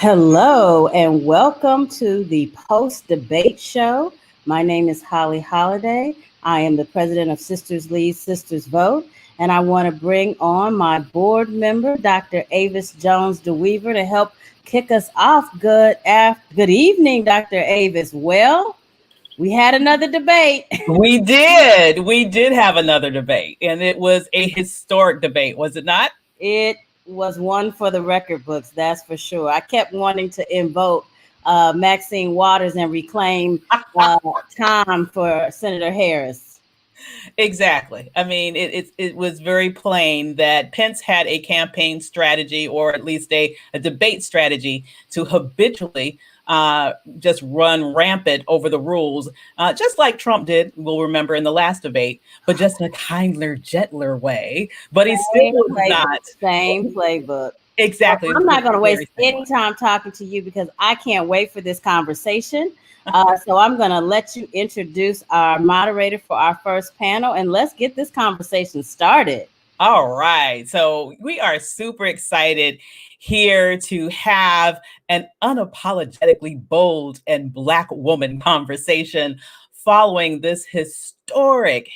Hello and welcome to the post debate show. My name is Holly Holiday. I am the president of Sisters Lead, Sisters Vote, and I want to bring on my board member, Dr. Avis Jones DeWeaver, to help kick us off. Good evening, Dr. Avis. Well, we had another debate. We did. We did have another debate, and it was a historic debate, was it not? It was one for the record books, that's for sure. I kept wanting to invoke Maxine Waters and reclaim time for Senator Harris. Exactly. I mean, it was very plain that Pence had a campaign strategy, or at least a debate strategy, to habitually just run rampant over the rules, just like Trump did, we'll remember, in the last debate, but just in a kinder, gentler way. But he still was not. Same playbook. Exactly. I'm not going to waste any time talking to you because I can't wait for this conversation. So I'm going to let you introduce our moderator for our first panel, and let's get this conversation started. All right. So we are super excited here to have an unapologetically bold and Black woman conversation following this historic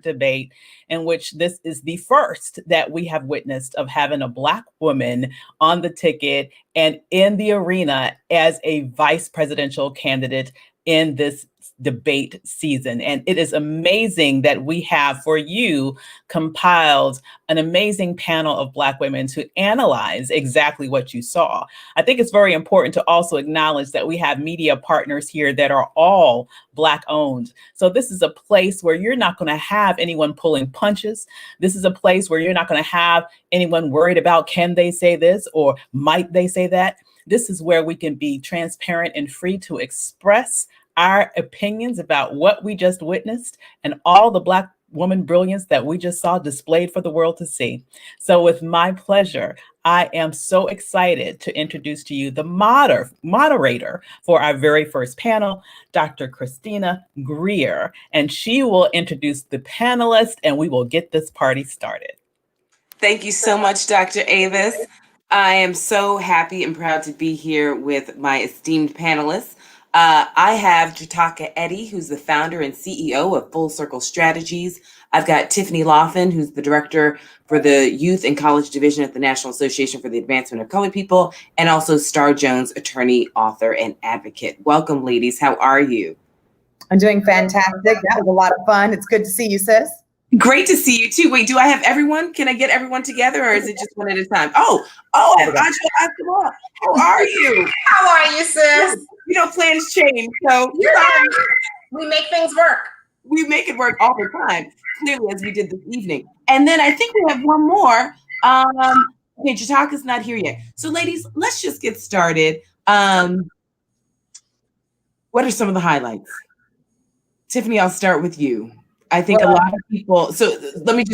debate, in which this is the first that we have witnessed of having a Black woman on the ticket and in the arena as a vice presidential candidate in this debate season. And it is amazing that we have, for you, compiled an amazing panel of Black women to analyze exactly what you saw. I think it's very important to also acknowledge that we have media partners here that are all Black owned. So this is a place where you're not going to have anyone pulling punches. This is a place where you're not going to have anyone worried about, can they say this or might they say that? This is where we can be transparent and free to express our opinions about what we just witnessed and all the Black woman brilliance that we just saw displayed for the world to see. So with my pleasure, I am so excited to introduce to you the moderator for our very first panel, Dr. Christina Greer, and she will introduce the panelists and we will get this party started. Thank you so much, Dr. Avis. I am so happy and proud to be here with my esteemed panelists. I have Jataka Eddy, who's the founder and CEO of Full Circle Strategies. I've got Tiffany Laughlin, who's the director for the Youth and College Division at the National Association for the Advancement of Colored People, and also Star Jones, attorney, author, and advocate. Welcome, ladies. How are you? I'm doing fantastic. That was a lot of fun. It's good to see you, sis. Great to see you too. Wait, do I have everyone? Can I get everyone together, or is it just one at a time? Oh, Angela Escobar, how are you? How are you, sis? You know, plans change, so we make things work. We make it work all the time, clearly, as we did this evening. And then I think we have one more. Okay, Jataka's not here yet. So, ladies, let's just get started. What are some of the highlights? Tiffany, I'll start with you. I think a lot of people, so let me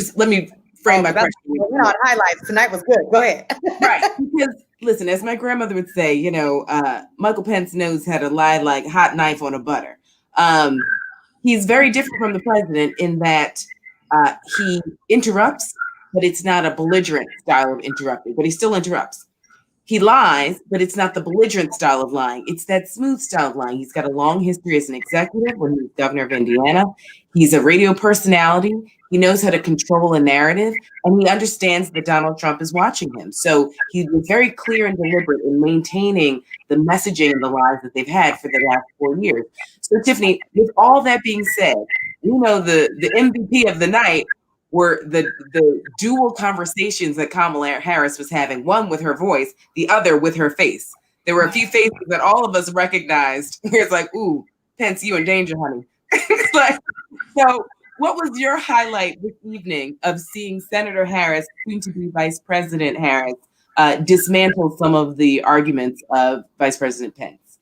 frame my question. We're on highlights. Tonight was good. Go ahead. Right, because listen, as my grandmother would say, you know, Michael Pence knows how to lie like hot knife on a butter. He's very different from the president in that he interrupts, but it's not a belligerent style of interrupting, but he still interrupts. He lies, but it's not the belligerent style of lying. It's that smooth style of lying. He's got a long history as an executive when he was governor of Indiana. He's a radio personality. He knows how to control a narrative, and he understands that Donald Trump is watching him. So he's been very clear and deliberate in maintaining the messaging and the lies that they've had for the last 4 years. So Tiffany, with all that being said, you know, the MVP of the night were the dual conversations that Kamala Harris was having, one with her voice, the other with her face. There were a few faces that all of us recognized. It's like, ooh, Pence, you in danger, honey. Like, so what was your highlight this evening of seeing Senator Harris, soon to be Vice President Harris, dismantle some of the arguments of Vice President Pence?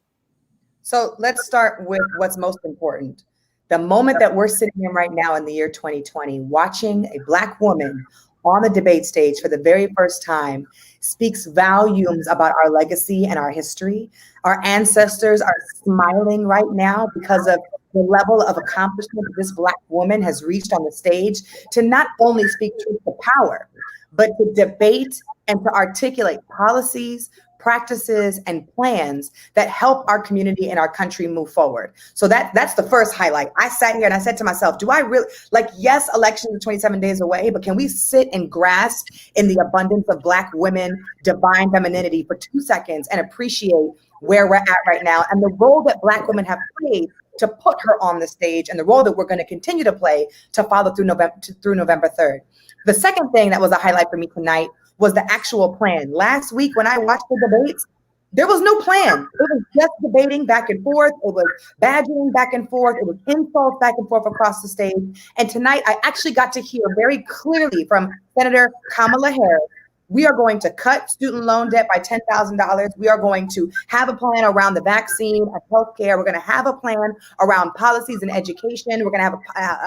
So let's start with what's most important. The moment that we're sitting in right now in the year 2020, watching a Black woman on the debate stage for the very first time speaks volumes about our legacy and our history. Our ancestors are smiling right now because of the level of accomplishment this Black woman has reached on the stage to not only speak truth to power, but to debate and to articulate policies, practices, and plans that help our community and our country move forward. So that's the first highlight. I sat here and I said to myself, do I really, like, yes, elections are 27 days away, but can we sit and grasp in the abundance of Black women, divine femininity for 2 seconds and appreciate where we're at right now and the role that Black women have played to put her on the stage and the role that we're going to continue to play to follow through November 3rd. The second thing that was a highlight for me tonight was the actual plan. Last week when I watched the debates, there was no plan. It was just debating back and forth. It was badgering back and forth. It was insults back and forth across the stage. And tonight I actually got to hear very clearly from Senator Kamala Harris, we are going to cut student loan debt by $10,000. We are going to have a plan around the vaccine and healthcare. We're going to have a plan around policies and education. We're going to have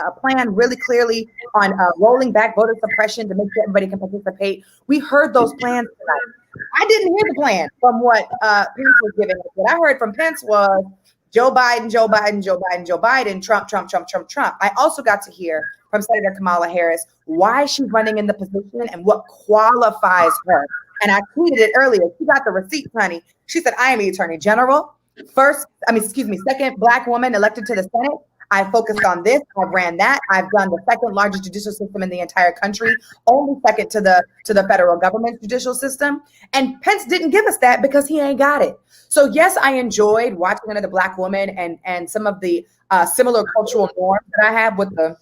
a plan really clearly on rolling back voter suppression to make sure everybody can participate. We heard those plans tonight. I didn't hear the plan from what Pence was giving us. What I heard from Pence was Joe Biden, Joe Biden, Joe Biden, Joe Biden, Trump, Trump, Trump, Trump, Trump. I also got to hear from Senator Kamala Harris why she's running in the position and what qualifies her. And I tweeted it earlier. She got the receipts, honey. She said, I am the Attorney General. Second Black woman elected to the Senate. I focused on this. I've ran that. I've done the second largest judicial system in the entire country, only second to the federal government's judicial system. And Pence didn't give us that because he ain't got it. So yes, I enjoyed watching another Black woman and some of the similar cultural norms that I have with the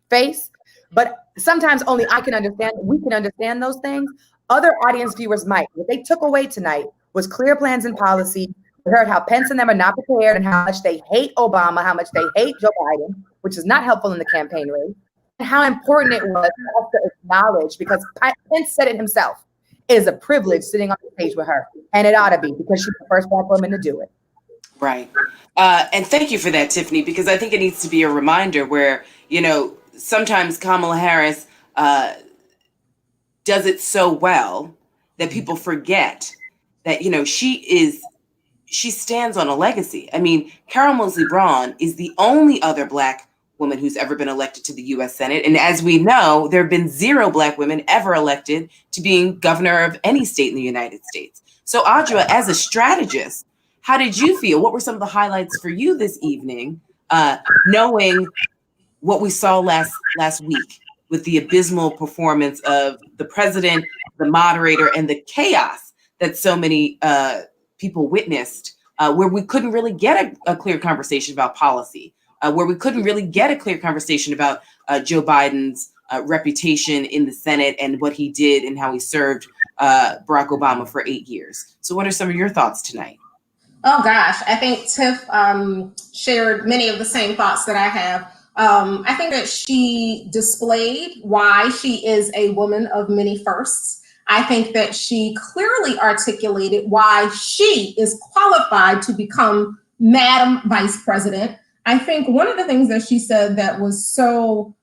face. But sometimes only I can understand, we can understand those things. Other audience viewers might. What they took away tonight was clear plans and policy. We heard how Pence and them are not prepared and how much they hate Obama, how much they hate Joe Biden, which is not helpful in the campaign race, and how important it was for us to acknowledge, because Pence said it himself, it is a privilege sitting on the stage with her. And it ought to be, because she's the first Black woman to do it. Right. And thank you for that, Tiffany, because I think it needs to be a reminder where, sometimes Kamala Harris does it so well that people forget that, she stands on a legacy. I mean, Carol Moseley Braun is the only other Black woman who's ever been elected to the U.S. Senate. And as we know, there have been 0 Black women ever elected to being governor of any state in the United States. So Audra, as a strategist, how did you feel? What were some of the highlights for you this evening, knowing what we saw last week with the abysmal performance of the president, the moderator, and the chaos that so many people witnessed, where we couldn't really get a clear conversation about policy, where we couldn't really get a clear conversation about Joe Biden's reputation in the Senate and what he did and how he served Barack Obama for 8 years. So what are some of your thoughts tonight? Oh, gosh. I think Tiff shared many of the same thoughts that I have. I think that she displayed why she is a woman of many firsts. I think that she clearly articulated why she is qualified to become Madam Vice President. I think one of the things that she said that was so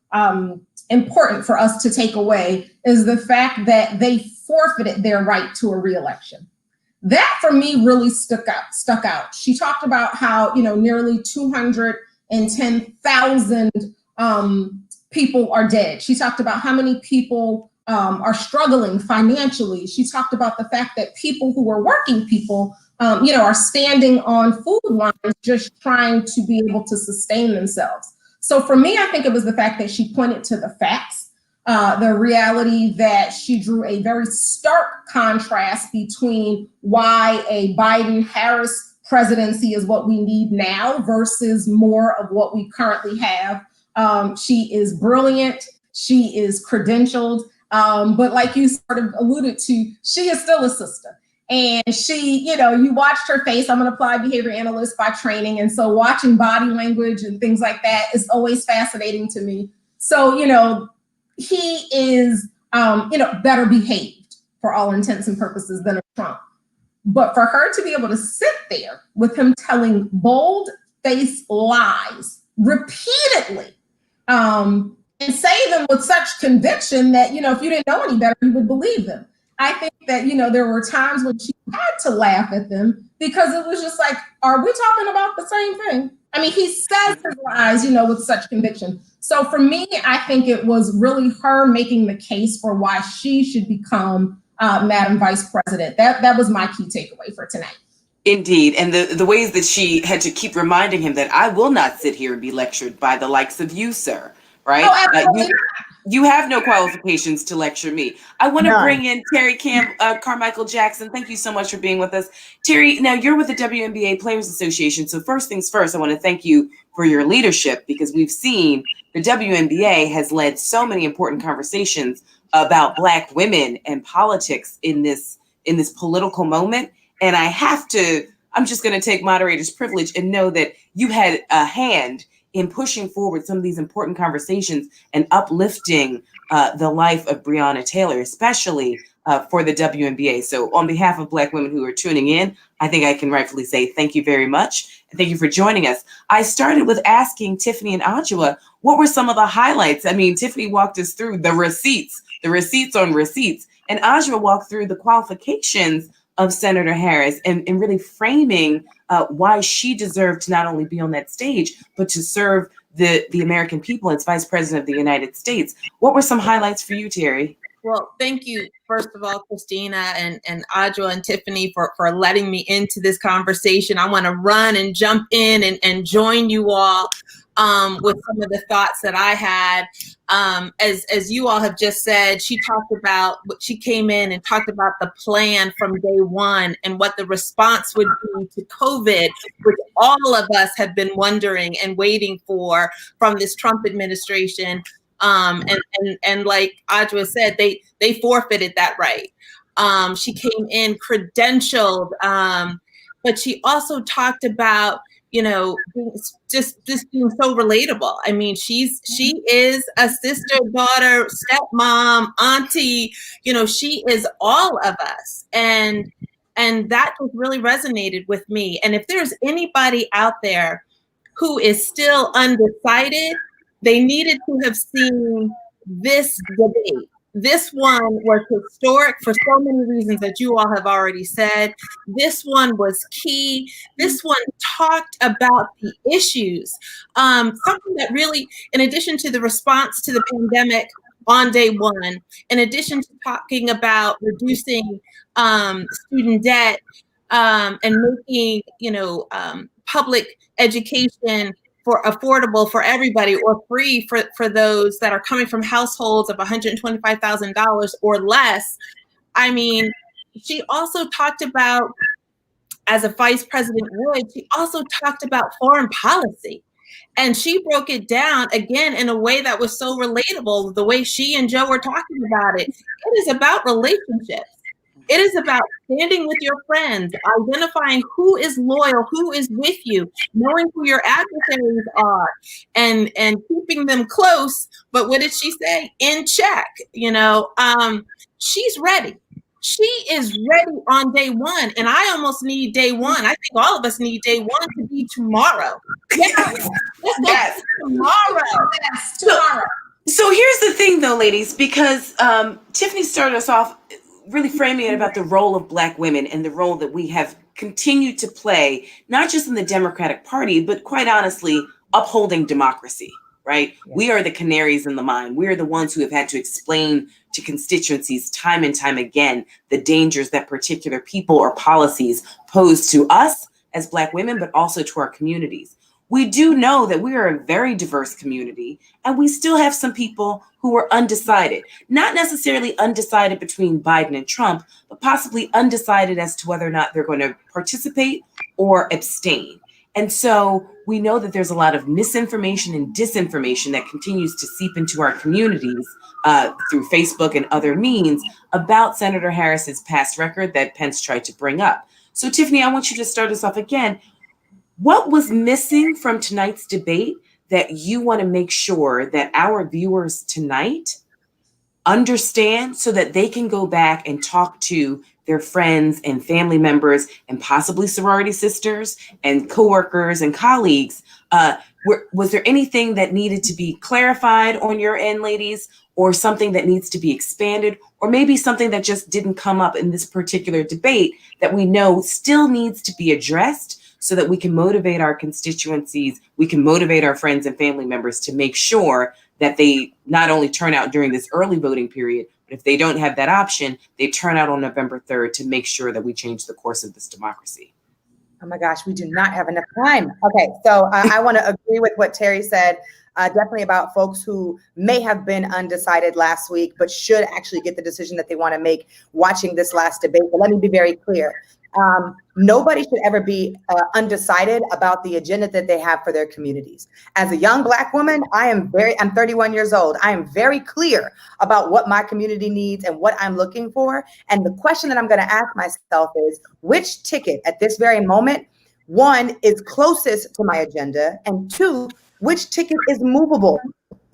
important for us to take away is the fact that they forfeited their right to a reelection. That for me really stuck out. She talked about how, nearly 210,000 people are dead. She talked about how many people are struggling financially. She talked about the fact that people who are working people, are standing on food lines just trying to be able to sustain themselves. So for me, I think it was the fact that she pointed to the facts, the reality that she drew a very stark contrast between why a Biden-Harris presidency is what we need now versus more of what we currently have. She is brilliant. She is credentialed. But like you sort of alluded to, she is still a sister. And she, you watched her face. I'm an applied behavior analyst by training. And so watching body language and things like that is always fascinating to me. So, he is, better behaved for all intents and purposes than a Trump. But for her to be able to sit there with him telling bold-faced lies repeatedly, and say them with such conviction that, if you didn't know any better, you would believe them. I think that, there were times when she had to laugh at them because it was just like, are we talking about the same thing? I mean, he says his lies, with such conviction. So for me, I think it was really her making the case for why she should become Madam Vice President. That was my key takeaway for tonight. Indeed. And the ways that she had to keep reminding him that I will not sit here and be lectured by the likes of you, sir. Right? Oh, absolutely. You have no qualifications to lecture me. I want to bring in Terry Carmichael Jackson. Thank you so much for being with us. Terry, now you're with the WNBA Players Association. So first things first, I want to thank you for your leadership, because we've seen the WNBA has led so many important conversations about Black women and politics in this political moment. And I'm just going to take moderator's privilege and know that you had a hand in pushing forward some of these important conversations and uplifting the life of Breonna Taylor, especially for the WNBA. So on behalf of Black women who are tuning in, I think I can rightfully say thank you very much. And thank you for joining us. I started with asking Tiffany and Adjoa, what were some of the highlights? I mean, Tiffany walked us through the receipts on receipts, and Adjoa walked through the qualifications of Senator Harris and really framing why she deserved to not only be on that stage, but to serve the American people as Vice President of the United States. What were some highlights for you, Terry? Well, thank you, first of all, Christina and Adjoa and Tiffany for letting me into this conversation. I want to run and jump in and join you all with some of the thoughts that I had. As you all have just said, she came in and talked about the plan from day one and what the response would be to COVID, which all of us have been wondering and waiting for from this Trump administration. And like Adjoa said, they forfeited that right. She came in credentialed, but she also talked about, just being so relatable. I mean, she is a sister, daughter, stepmom, auntie, she is all of us. And that just really resonated with me. And if there's anybody out there who is still undecided, they needed to have seen this debate. This one was historic for so many reasons that you all have already said. This one was key. This one talked about the issues. Something that really, in addition to the response to the pandemic on day one, in addition to talking about reducing student debt and making, public education for affordable for everybody or free for those that are coming from households of $125,000 or less. I mean, she also talked about, as a vice president would, she also talked about foreign policy. And she broke it down again in a way that was so relatable, the way she and Joe were talking about it. It is about relationships. It is about standing with your friends, identifying who is loyal, who is with you, knowing who your adversaries are, and keeping them close. But what did she say? In check. She's ready. She is ready on day one. And I almost need day one. I think all of us need day one to be tomorrow. Yes. Yes. Tomorrow. Yes. Tomorrow. So here's the thing, though, ladies, because Tiffany started us off really framing it about the role of Black women and the role that we have continued to play, not just in the Democratic Party, but quite honestly, upholding democracy, right? Yeah. We are the canaries in the mine. We are the ones who have had to explain to constituencies time and time again the dangers that particular people or policies pose to us as Black women, but also to our communities. We do know that we are a very diverse community, and we still have some people who are undecided, not necessarily undecided between Biden and Trump, but possibly undecided as to whether or not they're going to participate or abstain. And so we know that there's a lot of misinformation and disinformation that continues to seep into our communities through Facebook and other means about Senator Harris's past record that Pence tried to bring up. So Tiffany, I want you to start us off again. What was missing from tonight's debate that you want to make sure that our viewers tonight understand so that they can go back and talk to their friends and family members and possibly sorority sisters and coworkers and colleagues? Was there anything that needed to be clarified on your end, ladies, or something that needs to be expanded, or maybe something that just didn't come up in this particular debate that we know still needs to be addressed, so that we can motivate our constituencies, we can motivate our friends and family members to make sure that they not only turn out during this early voting period, But if they don't have that option, they turn out on November 3rd to make sure that we change the course of this democracy. Oh my gosh, we do not have enough time. Okay, so I want to agree with what Terry said, definitely about folks who may have been undecided last week, but should actually get the decision that they want to make watching this last debate. But let me be very clear. Nobody should ever be undecided about the agenda that they have for their communities. As a young Black woman, I'm 31 years old. I am very clear about what my community needs and what I'm looking for. And the question that I'm going to ask myself is, which ticket at this very moment, one, is closest to my agenda, and two, which ticket is movable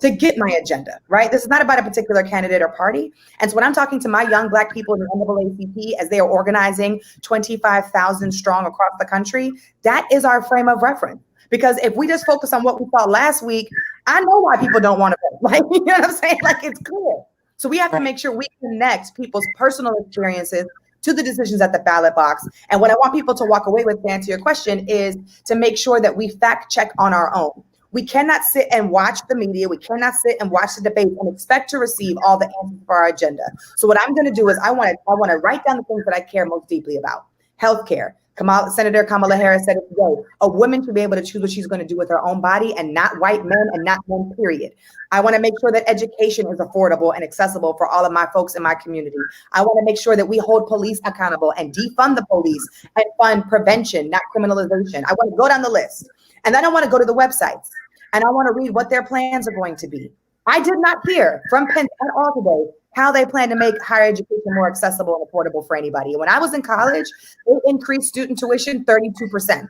to get my agenda, right? This is not about a particular candidate or party. And so when I'm talking to my young Black people in the NAACP as they are organizing 25,000 strong across the country, that is our frame of reference. Because if we just focus on what we saw last week, I know why people don't want to vote. Like, you know what I'm saying? Like, it's clear. So we have to make sure we connect people's personal experiences to the decisions at the ballot box. And what I want people to walk away with, to answer your question, is to make sure that we fact check on our own. We cannot sit and watch the media. We cannot sit and watch the debate and expect to receive all the answers for our agenda. So what I'm going to do is I want to write down the things that I care most deeply about. Healthcare. Senator Kamala Harris said it today. A woman should be able to choose what she's going to do with her own body, and not white men and not men, period. I want to make sure that education is affordable and accessible for all of my folks in my community. I want to make sure that we hold police accountable and defund the police and fund prevention, not criminalization. I want to go down the list. And then I want to go to the websites and I want to read what their plans are going to be. I did not hear from Pence at all today how they plan to make higher education more accessible and affordable for anybody. When I was in college, they increased student tuition 32%.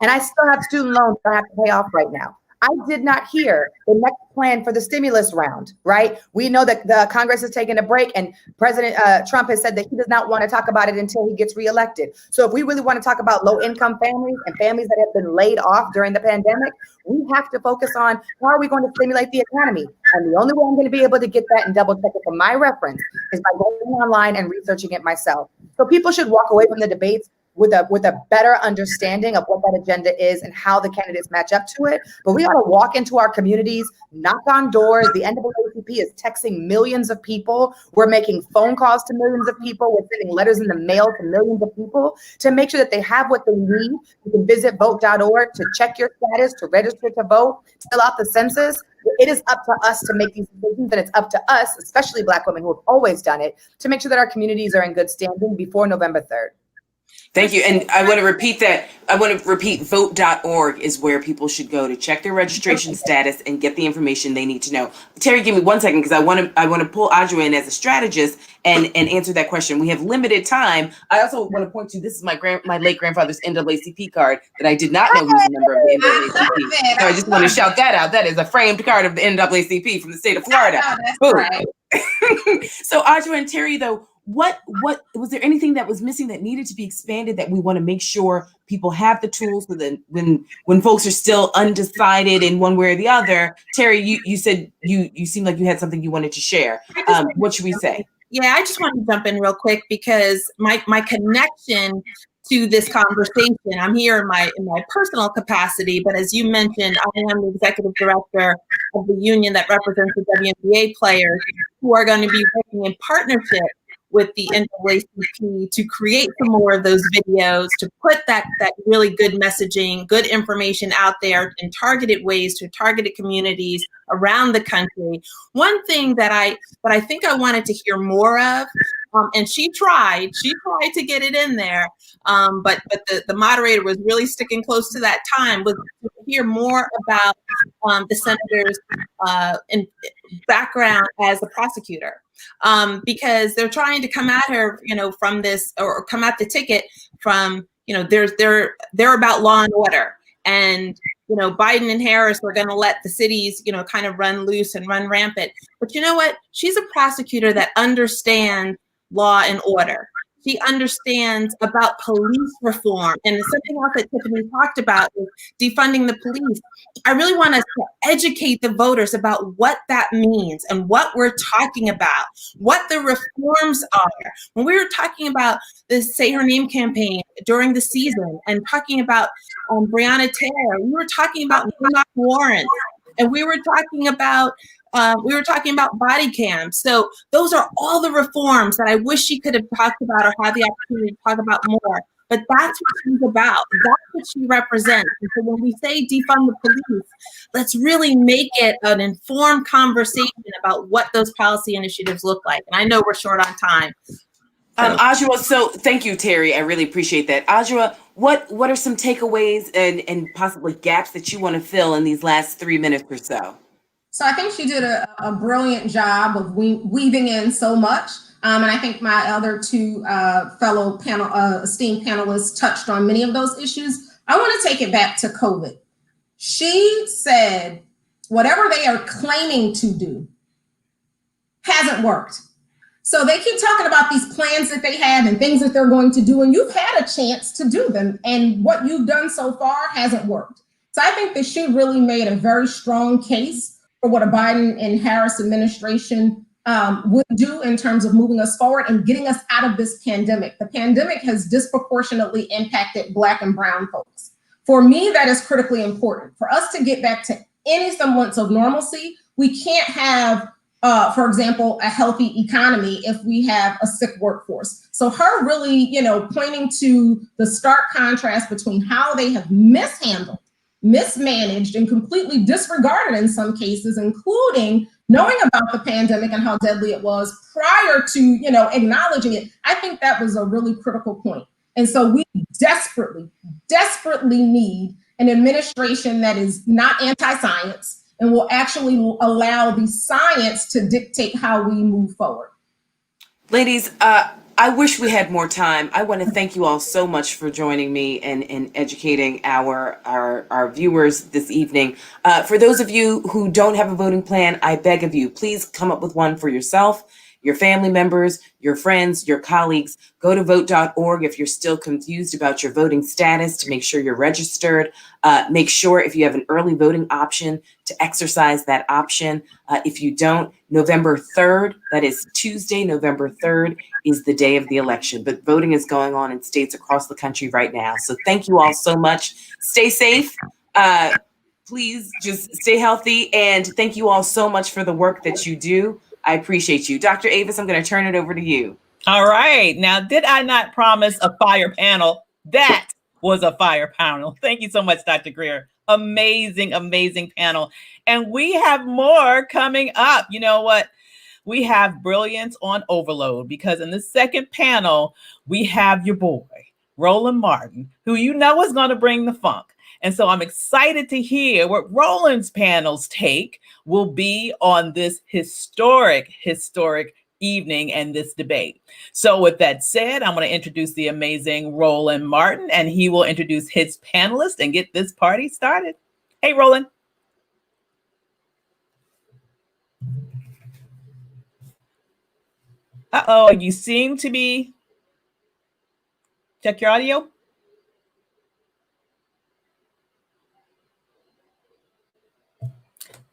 And I still have student loans that I have to pay off right now. I did not hear the next plan for the stimulus round, right? We know that the Congress is taking a break, and President Trump has said that he does not want to talk about it until he gets reelected. So if we really want to talk about low-income families and families that have been laid off during the pandemic, we have to focus on how are we going to stimulate the economy? And the only way I'm going to be able to get that and double check it for my reference is by going online and researching it myself. So people should walk away from the debates with a better understanding of what that agenda is and how the candidates match up to it. But we ought to walk into our communities, knock on doors. The NAACP is texting millions of people. We're making phone calls to millions of people. We're sending letters in the mail to millions of people to make sure that they have what they need. You can visit vote.org to check your status, to register to vote, to fill out the census. It is up to us to make these decisions, and it's up to us, especially Black women who have always done it, to make sure that our communities are in good standing before November 3rd. Thank you. And I want to repeat that. I want to repeat, vote.org is where people should go to check their registration status and get the information they need to know. Terry, give me 1 second, because I want to pull Audra in as a strategist and answer that question. We have limited time. I also want to point to, this is my late grandfather's NAACP card that I did not know he was a member of the NAACP. So I just want to shout that out. That is a framed card of the NAACP from the state of Florida. Right. So Audra and Terry, though, what was there anything that was missing that needed to be expanded that we want to make sure people have the tools so that when folks are still undecided in one way or the other? Terry, you said you seemed like you had something you wanted to share. What should we say? Yeah, I just want to jump in real quick because my connection to this conversation, I'm here in my personal capacity, but as you mentioned, I am the executive director of the union that represents the WNBA players who are going to be working in partnership with the NAACP to create some more of those videos, to put that really good messaging, good information out there in targeted ways to targeted communities around the country. One thing that I think I wanted to hear more of, and she tried to get it in there, but the moderator was really sticking close to that time, was to hear more about the senator's background as a prosecutor. Because they're trying to come at her, from this, or come at the ticket from, they're about law and order. And, Biden and Harris were going to let the cities, kind of run loose and run rampant. But you know what? She's a prosecutor that understands law and order. She understands about police reform. And something else that Tiffany talked about is defunding the police. I really want us to educate the voters about what that means and what we're talking about, what the reforms are. When we were talking about the Say Her Name campaign during the season and talking about Breonna Taylor, we were talking about warrants, and we were talking about We were talking about body cams. So those are all the reforms that I wish she could have talked about or had the opportunity to talk about more. But that's what she's about. That's what she represents. And so when we say defund the police, let's really make it an informed conversation about what those policy initiatives look like. And I know we're short on time. Adjoa, so thank you, Terry. I really appreciate that. Adjoa, what are some takeaways and possibly gaps that you want to fill in these last 3 minutes or so? So I think she did a brilliant job of weaving in so much. And I think my other two fellow esteemed panelists touched on many of those issues. I want to take it back to COVID. She said, whatever they are claiming to do hasn't worked. So they keep talking about these plans that they have and things that they're going to do, and you've had a chance to do them. And what you've done so far hasn't worked. So I think that she really made a very strong case for what a Biden and Harris administration would do in terms of moving us forward and getting us out of this pandemic. The pandemic has disproportionately impacted Black and Brown folks. For me, that is critically important. For us to get back to any semblance of normalcy, we can't have, for example, a healthy economy if we have a sick workforce. So her really, pointing to the stark contrast between how they have mishandled, mismanaged, and completely disregarded in some cases, including knowing about the pandemic and how deadly it was prior to, acknowledging it. I think that was a really critical point. And so we desperately, desperately need an administration that is not anti-science and will actually allow the science to dictate how we move forward. Ladies, I wish we had more time. I want to thank you all so much for joining me and educating our viewers this evening. For those of you who don't have a voting plan, I beg of you, please come up with one for yourself, your family members, your friends, your colleagues. Go to vote.org if you're still confused about your voting status to make sure you're registered. Make sure if you have an early voting option to exercise that option. If you don't, November 3rd, that is Tuesday, November 3rd, is the day of the election. But voting is going on in states across the country right now. So thank you all so much. Stay safe. Please just stay healthy. And thank you all so much for the work that you do. I appreciate you. Dr. Avis, I'm going to turn it over to you. All right. Now, did I not promise a fire panel? That was a fire panel. Thank you so much, Dr. Greer. Amazing, amazing panel. And we have more coming up. You know what? We have brilliance on overload because in the second panel, we have your boy, Roland Martin, who you know is going to bring the funk. And so I'm excited to hear what Roland's panel's take will be on this historic evening and this debate. So with that said, I'm going to introduce the amazing Roland Martin, and he will introduce his panelists and get this party started. Hey, Roland. Uh-oh, you seem to be... Check your audio.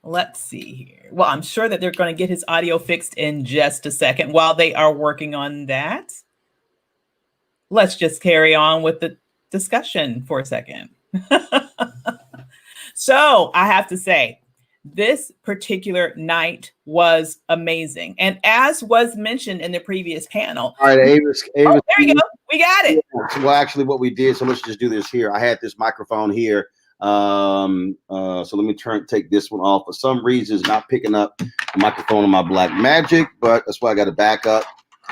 Let's see here. Well, I'm sure that they're going to get his audio fixed in just a second. While they are working on that, let's just carry on with the discussion for a second. So I have to say, this particular night was amazing. And as was mentioned in the previous panel. All right, Avis. Oh, there you go. We got it. Well, actually, what we did, so let's just do this here. I had this microphone here. So let me take this one off. For some reason, it's not picking up the microphone on my Blackmagic, but that's why I got to back up.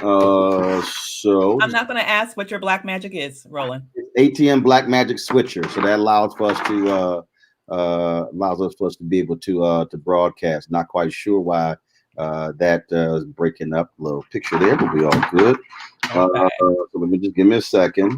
So I'm not going to ask what your Blackmagic is, Roland. ATM Blackmagic switcher. So that allows for us to be able to broadcast. Not quite sure why that is breaking up. A little picture there, but we all good. Okay. So let me just give me a second.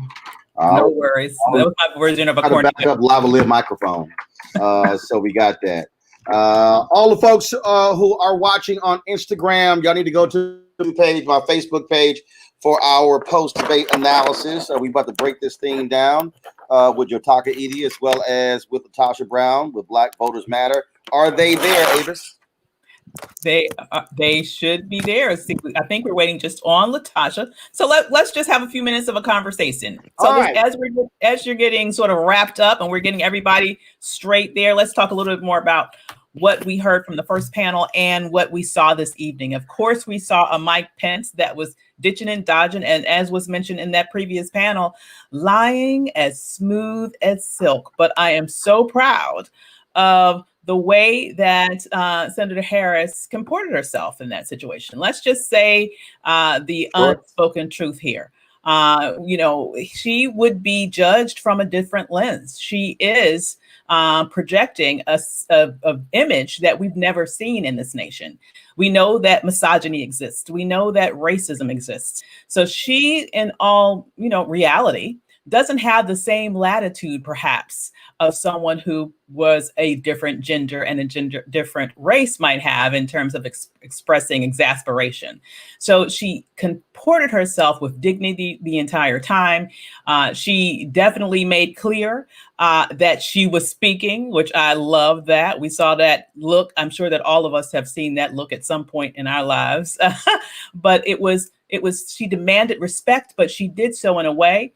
No worries. That was my version of a corner. Back up lavalier microphone. So we got that. All the folks who are watching on Instagram, y'all need to go to the page, my Facebook page, for our post-debate analysis. We about to break this thing down with Yotaka Edie as well as with Latasha Brown with Black Voters Matter. Are they there, Avis? They should be there. I think we're waiting just on Latasha. So let's just have a few minutes of a conversation. So right. as you're getting sort of wrapped up and we're getting everybody straight there, let's talk a little bit more about what we heard from the first panel and what we saw this evening. Of course, we saw a Mike Pence that was ditching and dodging, and as was mentioned in that previous panel, lying as smooth as silk. But I am so proud of the way that Senator Harris comported herself in that situation. Let's just say the unspoken truth here. She would be judged from a different lens. She is projecting a image that we've never seen in this nation. We know that misogyny exists. We know that racism exists. So she, in all reality, doesn't have the same latitude, perhaps, of someone who was a different gender and a different race might have in terms of expressing exasperation. So she comported herself with dignity the entire time. She definitely made clear that she was speaking, which I love that. We saw that look. I'm sure that all of us have seen that look at some point in our lives. But she demanded respect, but she did so in a way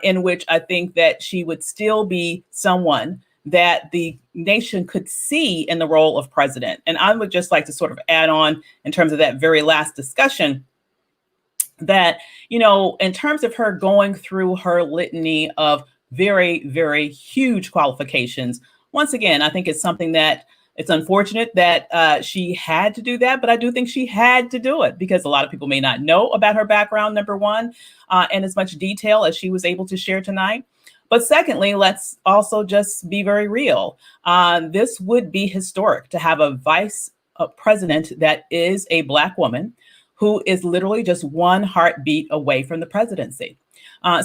in which I think that she would still be someone that the nation could see in the role of president. And I would just like to sort of add on in terms of that very last discussion that, in terms of her going through her litany of very, very huge qualifications, once again, I think it's something that it's unfortunate that she had to do that, but I do think she had to do it because a lot of people may not know about her background, number one, in as much detail as she was able to share tonight. But secondly, let's also just be very real. This would be historic to have a vice president that is a Black woman who is literally just one heartbeat away from the presidency.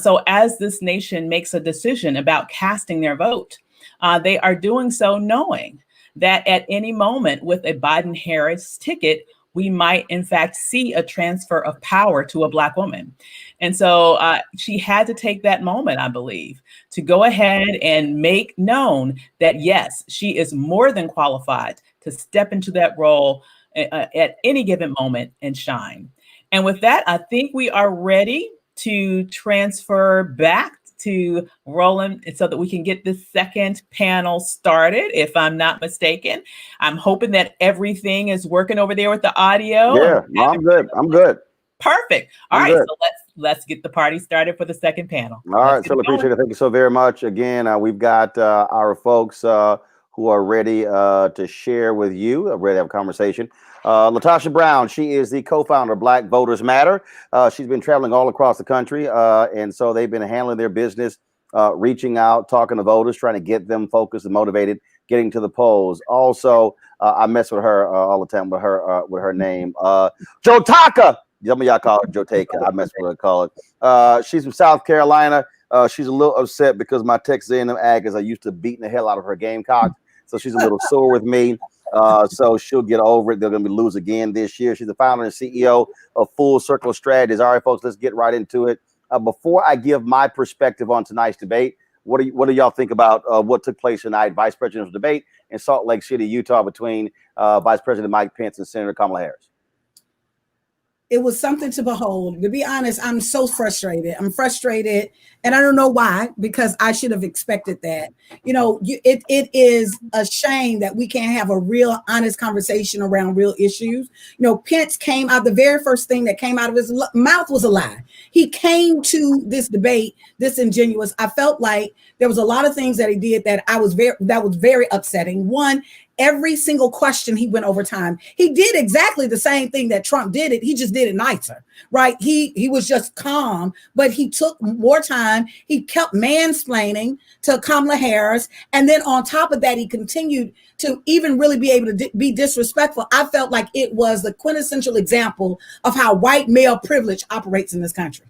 So as this nation makes a decision about casting their vote, they are doing so knowing that at any moment with a Biden-Harris ticket, we might in fact see a transfer of power to a Black woman. And so she had to take that moment, I believe, to go ahead and make known that, yes, she is more than qualified to step into that role at any given moment and shine. And with that, I think we are ready to transfer back to Roland so that we can get the second panel started, if I'm not mistaken. I'm hoping that everything is working over there with the audio. Yeah, no, I'm good. I'm good. Perfect. All right, so let's get the party started for the second panel. All right, so appreciate it. Thank you so very much. Again, we've got our folks who are ready to share with you, ready to have a conversation. LaTosha Brown, she is the co-founder of Black Voters Matter. She's been traveling all across the country, and so they've been handling their business, reaching out, talking to voters, trying to get them focused and motivated, getting to the polls. Also, I mess with her all the time with her name, Joe Taka. Some of y'all call her Joe Taka. I mess with her, call it. She's from South Carolina. She's a little upset because my Texas A&M Aggies are used to beating the hell out of her Gamecocks, so she's a little sore with me. So she'll get over it. They're going to lose again this year. She's the founder and CEO of Full Circle Strategies. All right, folks, let's get right into it. Before I give my perspective on tonight's debate, what do y'all think about what took place tonight, vice presidential debate in Salt Lake City, Utah, between Vice President Mike Pence and Senator Kamala Harris? It was something to behold. To be honest, I'm so frustrated. I'm frustrated, and I don't know why, because I should have expected that. It is a shame that we can't have a real, honest conversation around real issues. Pence came out, the very first thing that came out of his mouth was a lie. He came to this debate disingenuous. I felt like there was a lot of things that he did that was very upsetting. One, every single question he went over time. He did exactly the same thing that Trump did it. He just did it nicer, right? He was just calm, but he took more time. He kept mansplaining to Kamala Harris. And then on top of that, he continued to even really be able to be disrespectful. I felt like it was the quintessential example of how white male privilege operates in this country.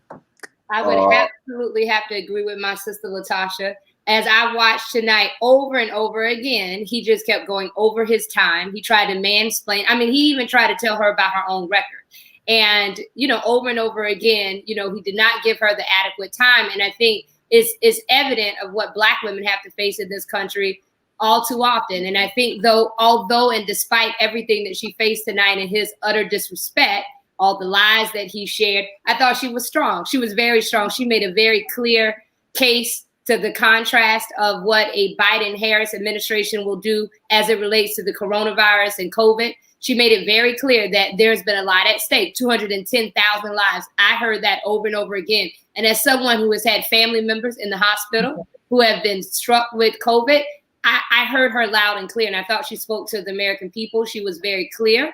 I would absolutely have to agree with my sister LaTosha. As I watched tonight over and over again, he just kept going over his time. He tried to mansplain. I mean, he even tried to tell her about her own record. And, over and over again, he did not give her the adequate time. And I think it's evident of what Black women have to face in this country all too often. And I think although and despite everything that she faced tonight and his utter disrespect, all the lies that he shared, I thought she was strong. She was very strong. She made a very clear case to the contrast of what a Biden-Harris administration will do as it relates to the coronavirus and COVID. She made it very clear that there's been a lot at stake, 210,000 lives. I heard that over and over again. And as someone who has had family members in the hospital who have been struck with COVID, I heard her loud and clear, and I thought she spoke to the American people. She was very clear.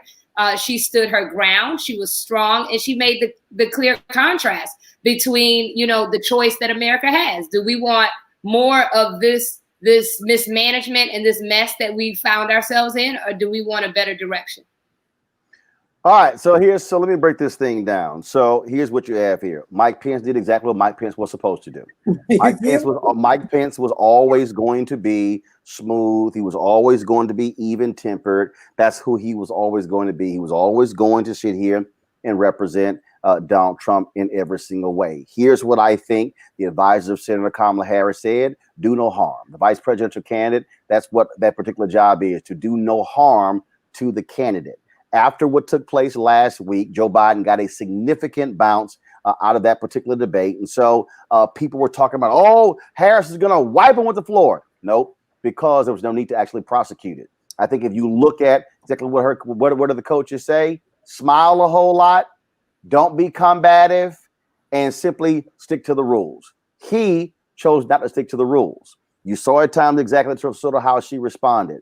She stood her ground. She was strong, and she made the clear contrast between, the choice that America has. Do we want more of this mismanagement and this mess that we found ourselves in, or do we want a better direction? All right, so let me break this thing down. So here's what you have here. Mike Pence did exactly what Mike Pence was supposed to do. Mike Pence was always going to be smooth. He was always going to be even-tempered. That's who he was always going to be. He was always going to sit here and represent Donald Trump in every single way. Here's what I think the advisor of Senator Kamala Harris said: do no harm. The vice presidential candidate, that's what that particular job is, to do no harm to the candidate. After what took place last week, Joe Biden got a significant bounce out of that particular debate. And so people were talking about, oh, Harris is going to wipe him with the floor. Nope, because there was no need to actually prosecute it. I think if you look at exactly what do the coaches say, smile a whole lot, don't be combative, and simply stick to the rules. He chose not to stick to the rules. You saw at times exactly sort of how she responded.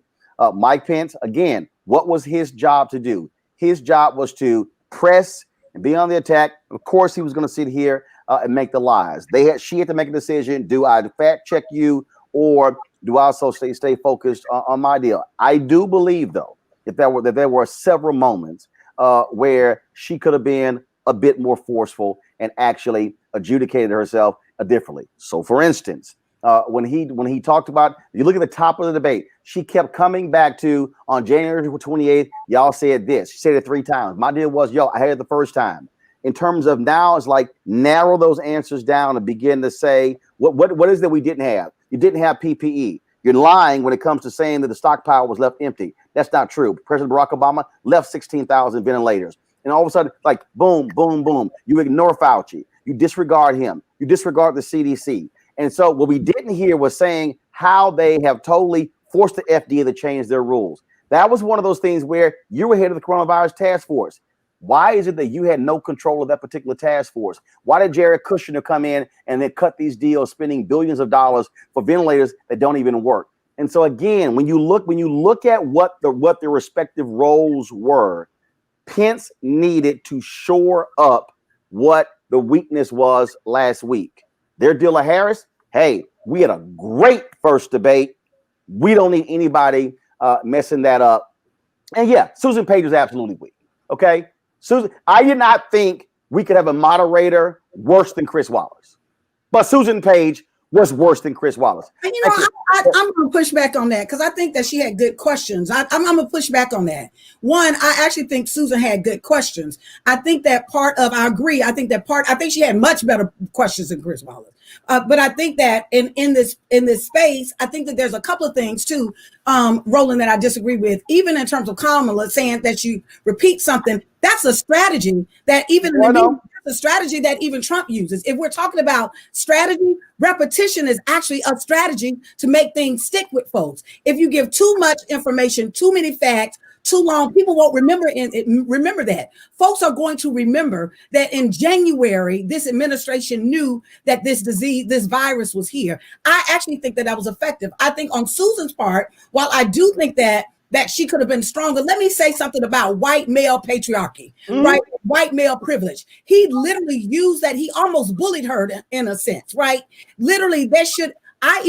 Mike Pence, again, what was his job to do? His job was to press and be on the attack. Of course, he was going to sit here and make the lies. She had to make a decision. Do I fact check you, or do I also stay focused on my deal? I do believe, though, that there were several moments where she could have been a bit more forceful and actually adjudicated herself differently. So, for instance, when he talked about, you look at the top of the debate, she kept coming back to, on January 28th, y'all said this. She said it 3 times. My deal was, I had it the first time. In terms of now, it's like narrow those answers down and begin to say, what is that we didn't have? You didn't have PPE. You're lying when it comes to saying that the stockpile was left empty. That's not true. President Barack Obama left 16,000 ventilators. And all of a sudden, like, boom, boom, boom. You ignore Fauci. You disregard him. You disregard the CDC. And so what we didn't hear was saying how they have totally forced the FDA to change their rules. That was one of those things where you were head of the coronavirus task force. Why is it that you had no control of that particular task force? Why did Jared Kushner come in and then cut these deals, spending billions of dollars for ventilators that don't even work? And so again, when you look at what their respective roles were, Pence needed to shore up what the weakness was last week. Their deal with Harris, hey, we had a great first debate. We don't need anybody messing that up. And yeah, Susan Page was absolutely weak. Okay, Susan, I did not think we could have a moderator worse than Chris Wallace, but Susan Page was worse than Chris Wallace. And I'm going to push back on that because I think that she had good questions. I'm going to push back on that. One, I actually think Susan had good questions. I think I agree. I think she had much better questions than Chris Wallace. But I think that in this space, I think that there's a couple of things too, Roland, that I disagree with. Even in terms of Kamala saying that you repeat something, that's a strategy that even the strategy that even Trump uses. If we're talking about strategy, repetition is actually a strategy to make things stick with folks. If you give too much information, too many facts, too long, people won't remember that. Folks are going to remember that in January, this administration knew that this virus was here. I actually think that was effective. I think on Susan's part, while I do think that she could have been stronger, let me say something about white male patriarchy, right? White male privilege. He literally used that. He almost bullied her in a sense, right? Literally, I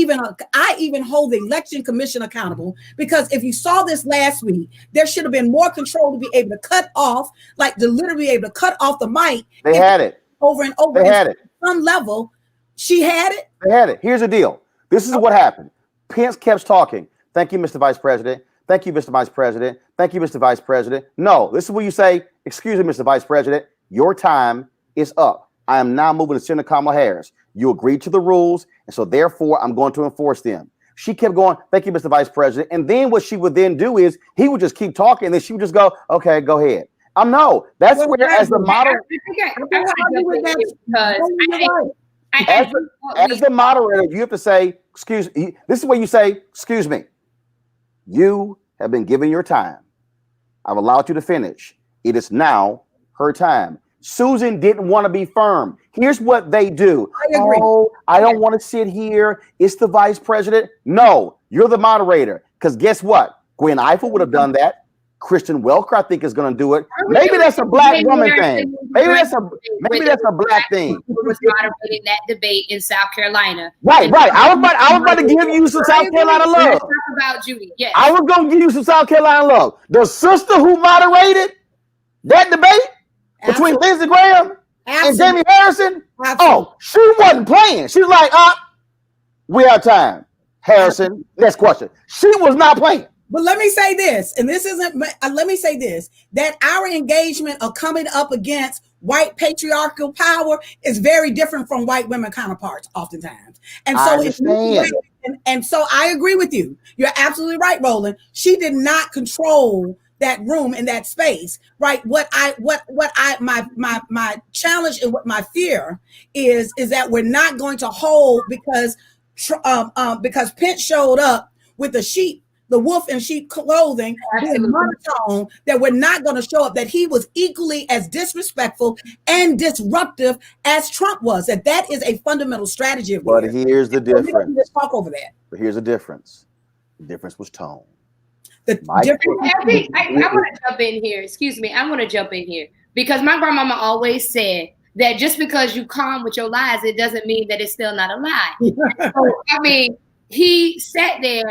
even hold the election commission accountable, because if you saw this last week, there should have been more control to be able to cut off the mic. They had it over and over. They had it. Some level, she had it. They had it. Here's the deal. This is what happened. Pence kept talking. Thank you, Mr. Vice President. Thank you, Mr. Vice President. Thank you, Mr. Vice President. No, this is where you say, excuse me, Mr. Vice President, your time is up. I am now moving to Senator Kamala Harris. You agreed to the rules, and so therefore I'm going to enforce them. She kept going, thank you, Mr. Vice President. And then what she would then do is he would just keep talking, and then she would just go, okay, go ahead. As the moderator, you have to say, excuse me. This is where you say, excuse me. You have been given your time. I've allowed you to finish. It is now her time. Susan didn't want to be firm. Here's what they do. I agree. Oh, I don't want to sit here. It's the vice president. No, you're the moderator. Because guess what? Gwen Ifill would have done that. Christian Welker, I think, is going to do it. Maybe that's a black woman thing. Maybe that's a black thing. Who was moderating that debate in South Carolina? Right. I was about to give you some South Carolina love. Let's talk about Judy. Yes. I was going to give you some South Carolina love. The sister who moderated that debate between Lindsey Graham and Jamie Harrison. Oh, she wasn't playing. She was like, we have time. Harrison, next question. She was not playing. But let me say this, and this isn't, let me say this, that our engagement of coming up against white patriarchal power is very different from white women counterparts oftentimes. And so and so I agree with you. You're absolutely right, Roland. She did not control that room in that space, right? My challenge and what my fear is that we're not going to hold because Pence showed up with the wolf in sheep clothing, monotone, that we're not going to show up, that he was equally as disrespectful and disruptive as Trump was. That is a fundamental strategy of But here's the difference. Let's talk over that. But here's the difference. The difference was tone. I want to jump in here. Excuse me. I want to jump in here because my grandmama always said that just because you calm with your lies, it doesn't mean that it's still not a lie. So, I mean, he sat there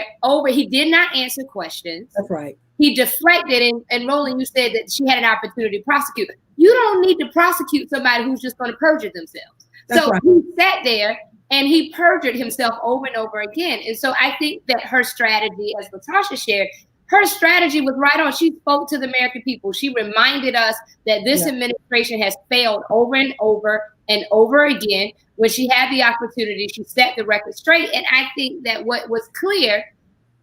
he did not answer questions. That's right. He deflected, and Roland, you said that she had an opportunity to prosecute. You don't need to prosecute somebody who's just going to perjure themselves. That's right. He sat there and he perjured himself over and over again. And so I think that her strategy, as Latasha shared, her strategy was right on. She spoke to the American people. She reminded us that this administration has failed over and over and over again. When she had the opportunity, she set the record straight. And I think that what was clear,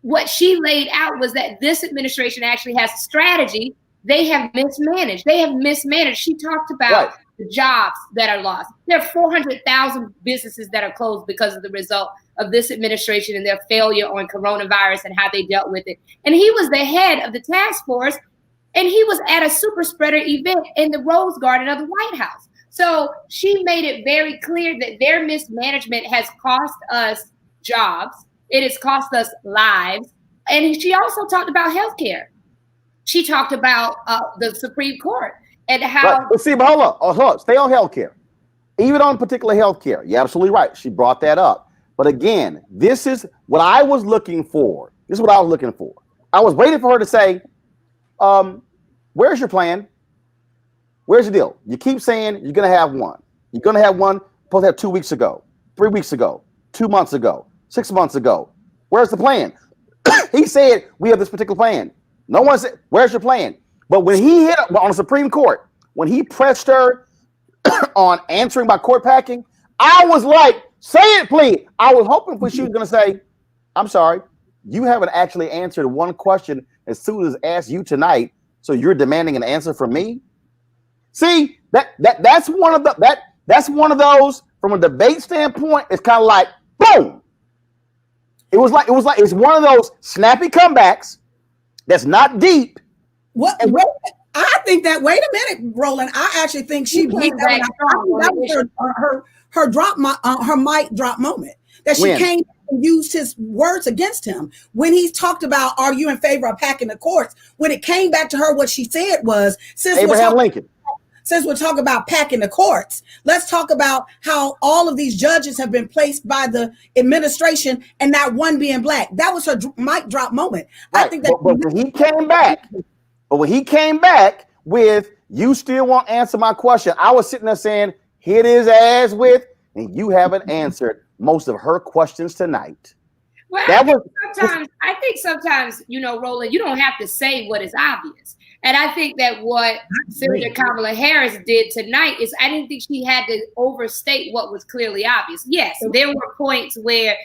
what she laid out was that this administration actually has a strategy. They have mismanaged. She talked about the jobs that are lost. There are 400,000 businesses that are closed because of the result of this administration and their failure on coronavirus and how they dealt with it. And he was the head of the task force, and he was at a super spreader event in the Rose Garden of the White House. So she made it very clear that their mismanagement has cost us jobs. It has cost us lives. And she also talked about healthcare. She talked about the Supreme Court and how. Right. But see, but hold on. Stay on healthcare. Even on particular healthcare. You're absolutely right. She brought that up. But again, this is what I was looking for. I was waiting for her to say, where's your plan? Where's the deal? You keep saying you're going to have one. You're going to have one. Supposed to have 2 weeks ago, 3 weeks ago, 2 months ago, 6 months ago. Where's the plan? He said, we have this particular plan. No one said, where's your plan? But when he hit on the Supreme Court, when he pressed her on answering by court packing, I was like, say it, please. I was hoping she was going to say, I'm sorry, you haven't actually answered one question as soon as asked you tonight, so you're demanding an answer from me? See, that's one of those from a debate standpoint. It's kind of like boom. It's one of those snappy comebacks that's not deep. I think that. Wait a minute, Roland. I actually think she played that. That was her mic drop moment. That she came and used his words against him when he talked about, "Are you in favor of packing the courts?" When it came back to her, what she said was, Abraham Lincoln. Since we're talking about packing the courts, let's talk about how all of these judges have been placed by the administration and not one being black. That was her mic drop moment. Right. I think that. But when he came back with, you still won't answer my question, I was sitting there saying, hit his ass with, and you haven't answered most of her questions tonight. Well, I think sometimes, Roland, you don't have to say what is obvious. And I think that what Senator Kamala Harris did tonight is, I didn't think she had to overstate what was clearly obvious. Yes, there were points where,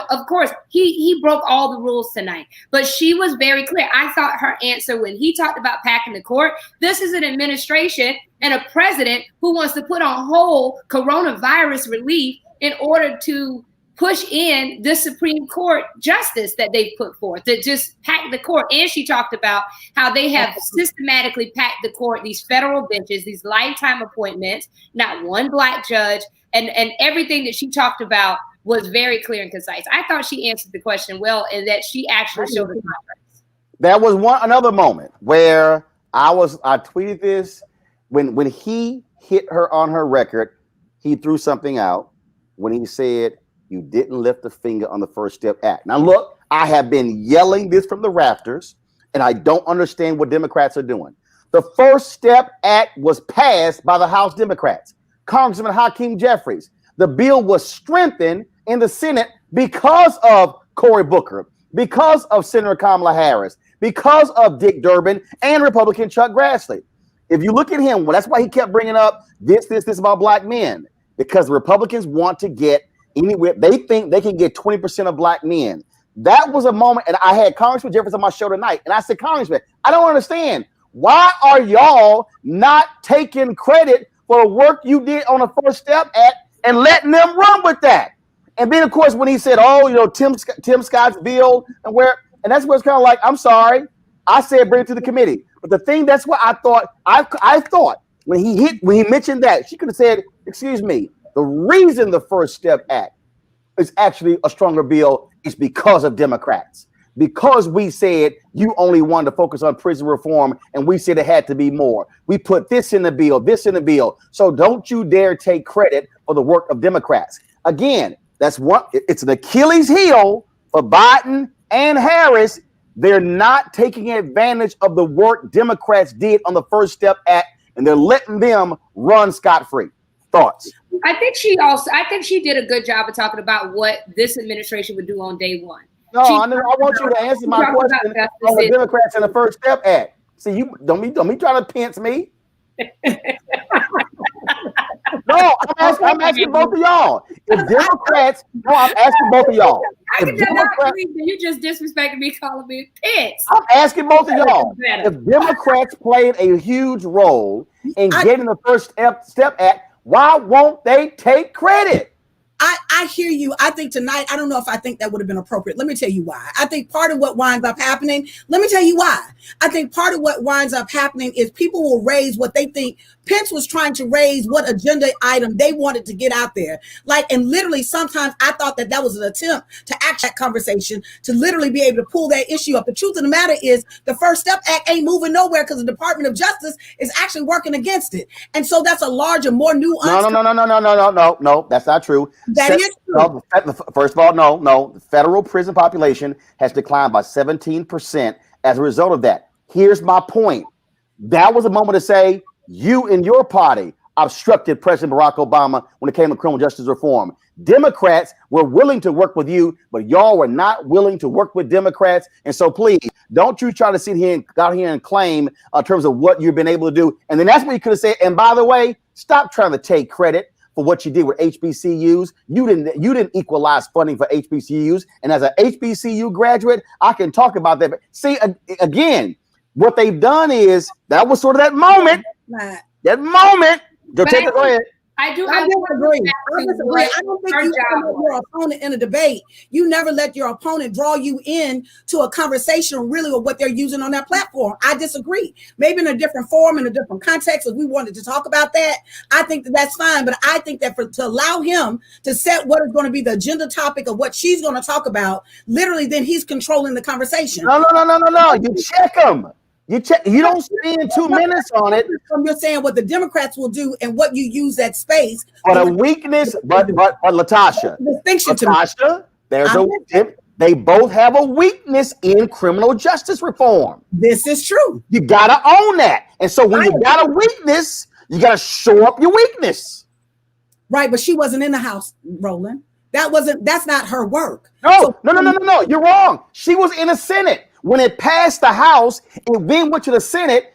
of course, he broke all the rules tonight, but she was very clear. I thought her answer when he talked about packing the court, this is an administration and a president who wants to put on hold coronavirus relief in order to push in the Supreme Court justice that they put forth, that just packed the court. And she talked about how they have systematically packed the court, these federal benches, these lifetime appointments, not one Black judge, and everything that she talked about was very clear and concise. I thought she answered the question well, and that she actually showed the contrast. There was another moment where I tweeted this when he hit her on her record. He threw something out when he said, "You didn't lift a finger on the First Step Act." Now, look, I have been yelling this from the rafters, and I don't understand what Democrats are doing. The First Step Act was passed by the House Democrats, Congressman Hakeem Jeffries. The bill was strengthened in the Senate because of Cory Booker, because of Senator Kamala Harris, because of Dick Durbin and Republican Chuck Grassley. If you look at him, well, that's why he kept bringing up this about Black men, because the Republicans want to get anywhere. They think they can get 20% of Black men. That was a moment, and I had Congressman Jeffries on my show tonight, and I said, Congressman, I don't understand. Why are y'all not taking credit for the work you did on the First Step Act and letting them run with that? And then, of course, when he said, "Oh, Tim Scott's bill," and that's where it's kind of like, I'm sorry, I said bring it to the committee. But the thing, that's what I thought. I thought when he mentioned that, she could have said, "Excuse me, the reason the First Step Act is actually a stronger bill is because of Democrats. Because we said you only wanted to focus on prison reform, and we said it had to be more. We put this in the bill, this in the bill. So don't you dare take credit for the work of Democrats." Again, it's an Achilles heel for Biden and Harris. They're not taking advantage of the work Democrats did on the First Step Act, and they're letting them run scot-free. Thoughts? I think she did a good job of talking about what this administration would do on day one. No, I want you to answer my question on the Democrats and the First Step Act. See, you don't be trying to pinch me. No, I'm asking both of y'all. If Democrats, I'm asking both of y'all. You just disrespected me calling me Pence. I'm asking both of y'all. If Democrats played a huge role in getting the First Step Act, why won't they take credit? I hear you. I think tonight, I don't know if I think that would have been appropriate. Let me tell you why. I think part of what winds up happening, let me tell you why. I think part of what winds up happening is people will raise what they think Pence was trying to raise, what agenda item they wanted to get out there. And literally sometimes I thought that was an attempt to act that conversation, to literally be able to pull that issue up. The truth of the matter is the First Step Act ain't moving nowhere because the Department of Justice is actually working against it. And so that's a larger, more nuanced. No, that's not true. That is true. First of all, no. The federal prison population has declined by 17% as a result of that. Here's my point. That was a moment to say, you and your party obstructed President Barack Obama when it came to criminal justice reform. Democrats were willing to work with you, but y'all were not willing to work with Democrats. And so please, don't you try to sit here and claim in terms of what you've been able to do. And then that's what you could have said. And by the way, stop trying to take credit for what you did with HBCUs. You didn't equalize funding for HBCUs. And as an HBCU graduate, I can talk about that. But see, again, what they've done is, that was sort of that moment. That moment. Go ahead. I disagree. I don't think you ever let your opponent in a debate. You never let your opponent draw you in to a conversation really of what they're using on that platform. I disagree. Maybe in a different form, in a different context, if we wanted to talk about that, I think that's fine. But I think that to allow him to set what is going to be the agenda topic of what she's going to talk about, literally, then he's controlling the conversation. No. You check him. You don't spend 2 minutes on it. You're saying what the Democrats will do and what you use that space. But a weakness, but Latasha, they both have a weakness in criminal justice reform. This is true. You gotta own that. And so when you got a weakness, you gotta show up your weakness. Right, but she wasn't in the House, Roland. That's not her work. No. You're wrong. She was in the Senate. When it passed the House and then went to the Senate,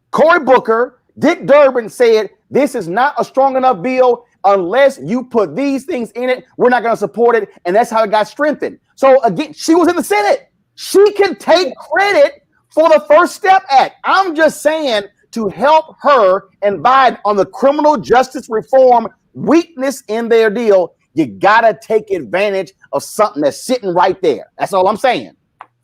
Cory Booker, Dick Durbin said, this is not a strong enough bill unless you put these things in it. We're not going to support it. And that's how it got strengthened. So again, she was in the Senate. She can take credit for the First Step Act. I'm just saying, to help her and Biden on the criminal justice reform weakness in their deal, you gotta take advantage of something that's sitting right there. That's all I'm saying.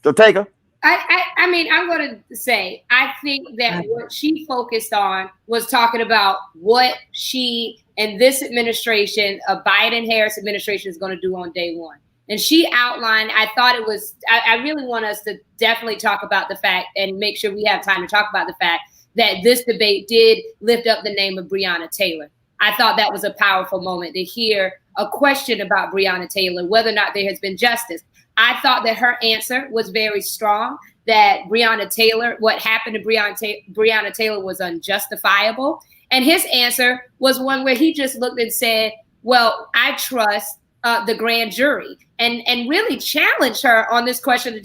So take her. I mean, I'm going to say, I think that what she focused on was talking about what she and this administration, a Biden-Harris administration, is going to do on day one. And she outlined, I thought it was, I really want us to definitely talk about the fact and make sure we have time to talk about the fact that this debate did lift up the name of Breonna Taylor. I thought that was a powerful moment to hear a question about Breonna Taylor, whether or not there has been justice. I thought that her answer was very strong, that Breonna Taylor, what happened to Breonna Taylor was unjustifiable. And his answer was one where he just looked and said, well, I trust the grand jury, and really challenged her on this question of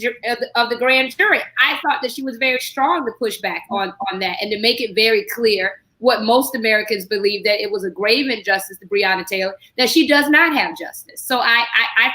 the grand jury. I thought that she was very strong to push back on that and to make it very clear what most Americans believe, that it was a grave injustice to Breonna Taylor, that she does not have justice. So I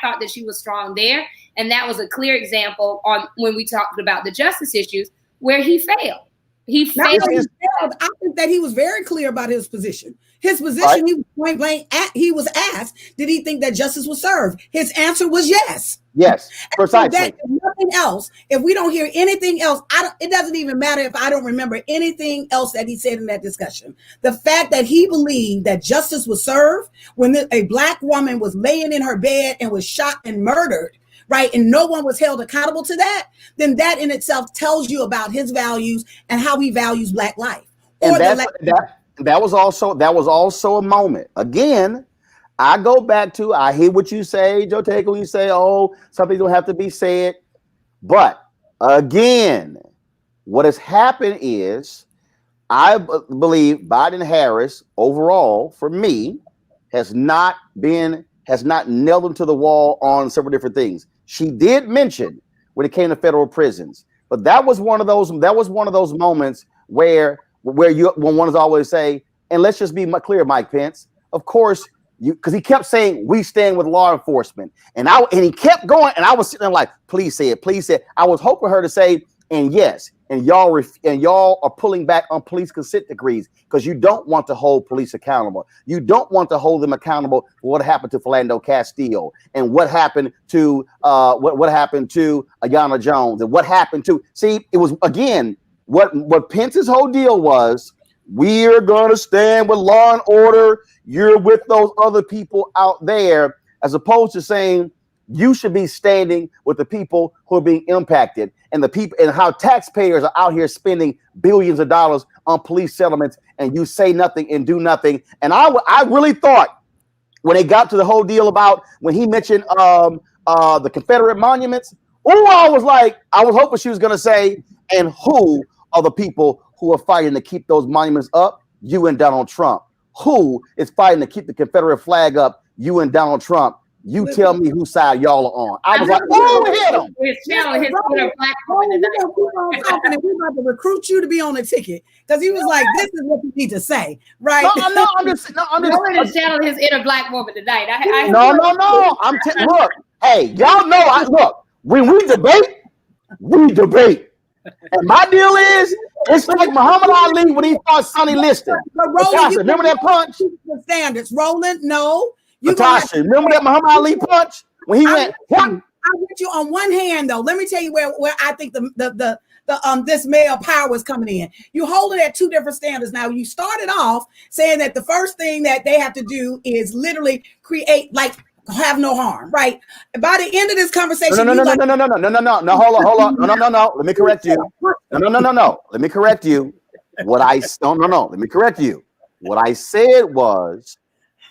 thought that she was strong there. And that was a clear example on when we talked about the justice issues where he failed. He failed. I think that he was very clear about his position. His position, right. He was point blank. He was asked, did he think that justice was served? His answer was yes. Yes, precisely. That, nothing else. If we don't hear anything else, it doesn't even matter if I don't remember anything else that he said in that discussion. The fact that he believed that justice was served when a Black woman was laying in her bed and was shot and murdered, right, and no one was held accountable to that, then that in itself tells you about his values and how he values Black life. And that was also a moment. Again, I go back to, I hear what you say, Joe Taker, when you say, oh, something don't have to be said. But again, what has happened is, I believe Biden-Harris overall, for me, has not nailed them to the wall on several different things. She did mention when it came to federal prisons, but that was one of those moments where one is always say, and let's just be clear, Mike Pence, of course, because he kept saying we stand with law enforcement, and he kept going, and I was sitting there like, please say it. I was hoping her to say, and yes, and y'all are pulling back on police consent decrees because you don't want to hold police accountable. You don't want to hold them accountable for what happened to Philando Castile and what happened to what happened to Aiyana Jones and what happened to. See, it was again what Pence's whole deal was. We're gonna stand with law and order. You're with those other people out there, as opposed to saying you should be standing with the people who are being impacted and the people and how taxpayers are out here spending billions of dollars on police settlements, and you say nothing and do nothing. And I really thought when it got to the whole deal about when he mentioned the Confederate monuments, I was hoping she was going to say, and who are the people who are fighting to keep those monuments up? You and Donald Trump. Who is fighting to keep the Confederate flag up? You and Donald Trump. You tell me whose side y'all are on. I was like, oh, hit him. We're about to recruit you to be on the ticket because he was like, this is what you need to say, right? No, I'm just channeling his inner Black woman tonight. No. Look, hey, y'all know. Look, when we debate. And my deal is, it's like Muhammad Ali when he fought Sonny Liston. Natasha, remember that punch? The standards, Roland. No. Natasha, remember that Muhammad Ali punch when he went? I get you on one hand though. Let me tell you where I think the this male power is coming in. You hold it at two different standards. Now you started off saying that the first thing that they have to do is literally create have no harm, right? By the end of this conversation, no. Hold on. No. Let me correct you. No. Let me correct you. Let me correct you. What I said was,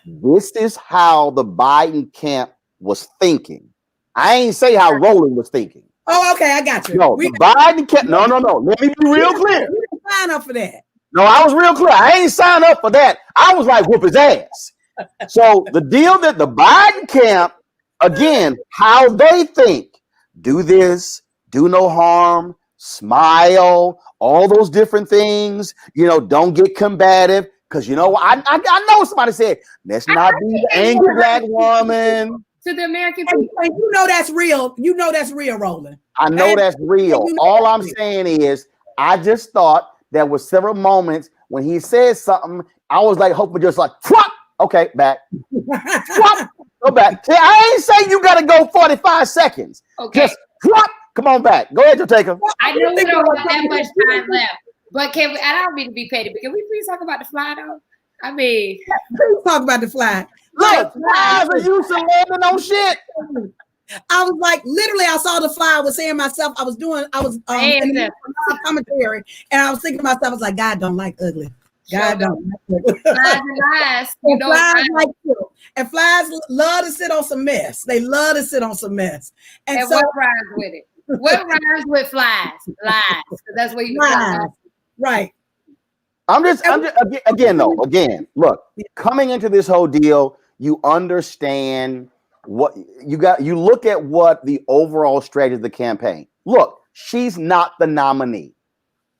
this is how the Biden camp was thinking. I ain't say how Roland was thinking. Oh, okay, I got you. No, the Biden camp. No. Let me be real clear. You didn't sign up for that. No, I was real clear. I ain't signed up for that. I was like, whoop his ass. So the deal that the Biden camp, again, how they think, do this, do no harm, smile, all those different things, don't get combative. Because I know somebody said, let's not be the angry Black woman. To the American people. And you know that's real. You know that's real, Roland. I know that's real. All I'm saying is, I just thought there were several moments when he said something, I was like, hoping just like, Okay, back. Swap. Go back. See, I ain't saying you got to go 45 seconds. Okay. Just drop. Come on back. Go ahead, Jateka. I know we don't have that much time left, but can we? I don't mean to be petty, but can we please talk about the fly though? I mean, Please talk about the fly. Look, flies are used to landing on shit. I was like, literally, I saw the fly. I was saying myself, I was in the commentary, and I was thinking to myself, I was like, God don't like ugly. God don't like ugly. flies and lies. You know, Flies like you. And flies love to sit on some mess. They love to sit on some mess. And so, what rhymes with it? What rhymes with flies? Lies. That's what you lies. Right. I'm just again, look, coming into this whole deal, you understand what you got. You look at what the overall strategy of the campaign. Look, she's not the nominee.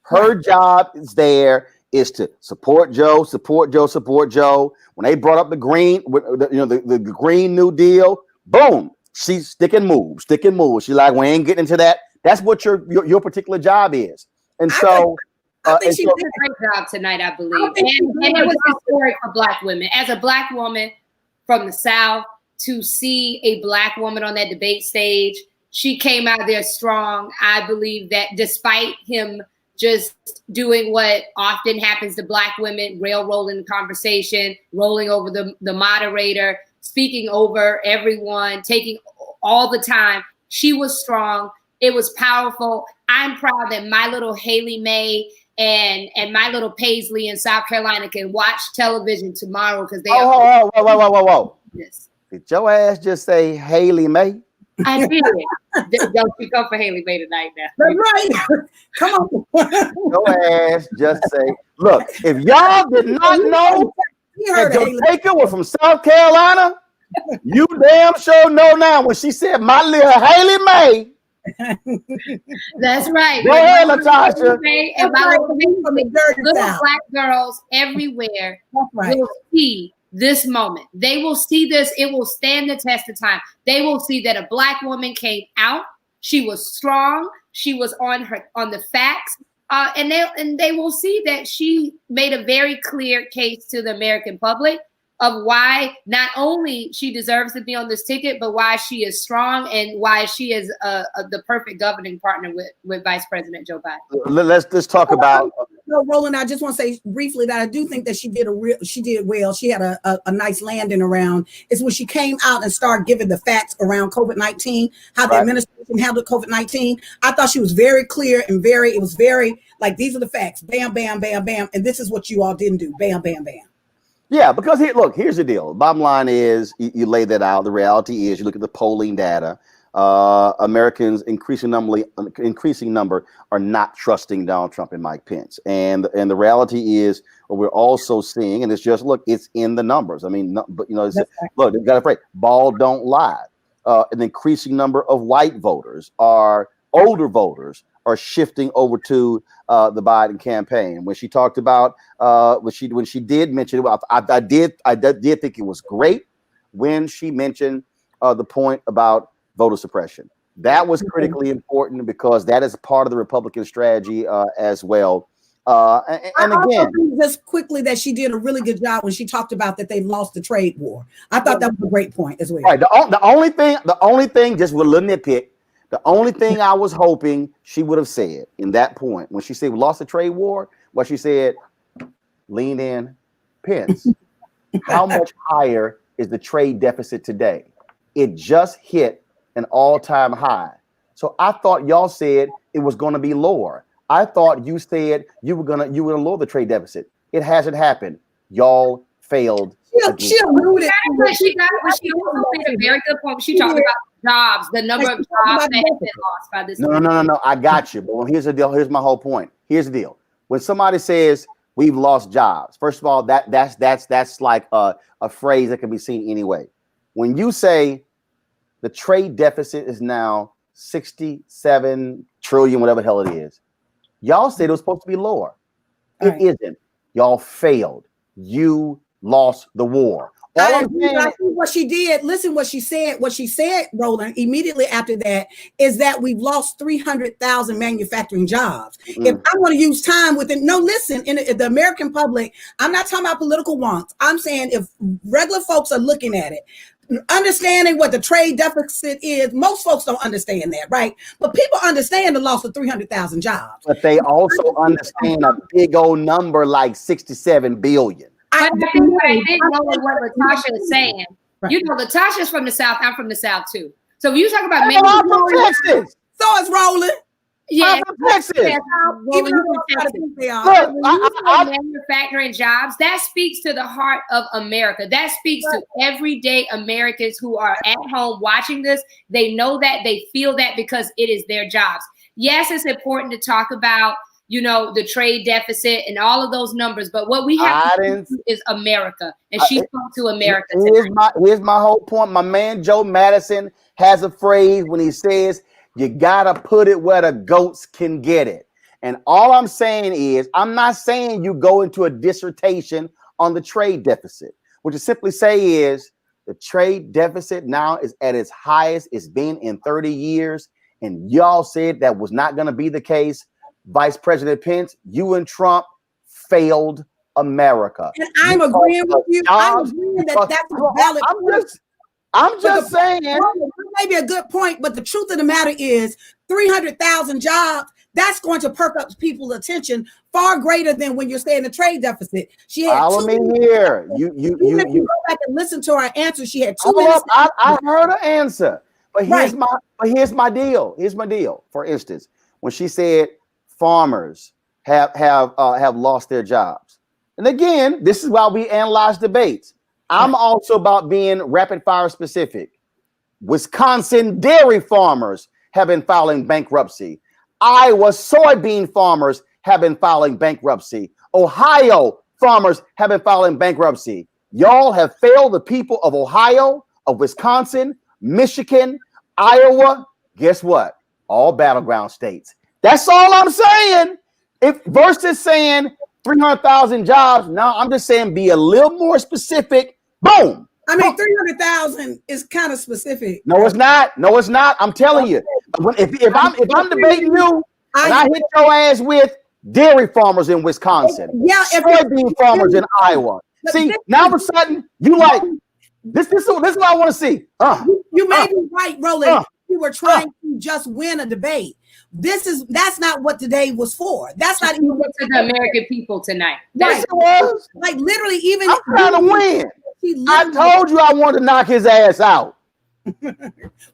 Her job is to support Joe. When they brought up the green, the Green New Deal, boom, she's sticking moves. She's like, we ain't getting into that. That's what your particular job is. And so I think she did a great job tonight, I believe. And it was historic for Black women. As a Black woman from the South, to see a Black woman on that debate stage, she came out there strong. I believe that despite him just doing what often happens to Black women, railroading the conversation, rolling over the moderator, speaking over everyone, taking all the time, she was strong. It was powerful. I'm proud that my little Haley May and my little Paisley in South Carolina can watch television tomorrow because they are. Whoa. Yes. Did your ass just say Haley May? I did. Don't speak up for Haley May tonight now. That's right. Come on. Your ass just say, look, if y'all did not know that Jateka was from South Carolina, you damn sure know now when she said my little Haley May. That's right. Go ahead, Latasha. And my little Black girls everywhere will see this moment. They will see this. It will stand the test of time. They will see that a Black woman came out. She was strong. She was on the facts. And they will see that she made a very clear case to the American public of why not only she deserves to be on this ticket, but why she is strong and why she is the perfect governing partner with Vice President Joe Biden. Let's talk about. Roland, I just want to say briefly that I do think that she did well. She had a nice landing around. It's when she came out and started giving the facts around COVID-19, how the administration handled COVID-19. I thought she was very clear and it was very like, these are the facts. Bam, bam, bam, bam. And this is what you all didn't do. Bam, bam, bam. Yeah, because here's the deal. Bottom line is you lay that out. The reality is you look at the polling data. Americans increasing number are not trusting Donald Trump and Mike Pence. And the reality is what we're also seeing, and it's just, look, it's in the numbers. I mean, but look, they've got to pray. Ball don't lie. An increasing number of white voters older voters are shifting over to the Biden campaign. When she talked about when she did mention it, I did think it was great when she mentioned the point about voter suppression. That was critically important because that is part of the Republican strategy as well. And again, just quickly, that she did a really good job when she talked about that they lost the trade war. I thought that was a great point as well. Right. The only thing, just with a little nitpick, the only thing I was hoping she would have said in that point when she said we lost the trade war, what she said, lean in, Pence. How much higher is the trade deficit today? It just hit an all-time high. So I thought y'all said it was going to be lower. I thought you said you were gonna lower the trade deficit. It hasn't happened. Y'all failed. She alluded. She also made a very good point. She talked about jobs, the number of jobs that have been lost by this. No. I got you. But here's the deal. Here's my whole point. Here's the deal. When somebody says we've lost jobs, first of all, that's like a phrase that can be seen anyway. When you say the trade deficit is now 67 trillion, whatever the hell it is, y'all said it was supposed to be lower. It isn't. Y'all failed. You lost the war. All I I'm agree, but I saying, think what she did, listen what she said, Roland, immediately after that is that we've lost 300,000 manufacturing jobs. If I want to use time within, no, listen, in the American public, I'm not talking about political wants. I'm saying if regular folks are looking at it, understanding what the trade deficit is, most folks don't understand that, right? But people understand the loss of 300,000 jobs. but they also understand a big old number like 67 billion. But I think what I didn't know is what Latasha is saying. Right. You know, Latasha's from the South. I'm from the South too. So if you talk about I'm from Texas. So is Roland. yeah, I'm from Texas. Even you though from I Texas. think they are. Look, When you say manufacturing jobs, that speaks to the heart of America. That speaks to everyday Americans who are at home watching this. They know that, they feel that because it is their jobs. Yes, it's important to talk about, you know, the trade deficit and all of those numbers, but what we have to do is America, and she spoke to America. Here's my whole point. My man Joe Madison has a phrase when he says, you gotta put it where the goats can get it. And all I'm saying is, I'm not saying you go into a dissertation on the trade deficit. What you simply say is the trade deficit now is at its highest it's been in 30 years. And y'all said that was not going to be the case. Vice President Pence, you and Trump failed America. And I'm agreeing with you. I'm agreeing that that's a valid point. I'm just saying. Maybe a good point, but the truth of the matter is 300,000 jobs, that's going to perk up people's attention far greater than when you're saying the trade deficit. She had follow me here. You go back and listen to her answer. She had 2 minutes. I heard her answer. But here's my deal. Here's my deal. For instance, when she said farmers have lost their jobs. And again, this is why we analyze debates. I'm also about being rapid fire specific. Wisconsin dairy farmers have been filing bankruptcy. Iowa soybean farmers have been filing bankruptcy. Ohio farmers have been filing bankruptcy. Y'all have failed the people of Ohio, of Wisconsin, Michigan, Iowa. Guess what? All battleground states. That's all I'm saying. If versus saying 300,000 jobs, now I'm just saying be a little more specific. Boom. I mean, 300,000 is kind of specific. No, it's not. No, it's not. I'm telling you. If I'm debating you, and I hit your ass with dairy farmers in Wisconsin, soybean farmers in Iowa. See, now all of a sudden you like this. This is what I want to see. You may be right, Roland. You were trying to just win a debate. That's not what today was for. That's not even what to the American people tonight. Right. Was. Like literally, even I'm trying to win. I told you I wanted to knock his ass out.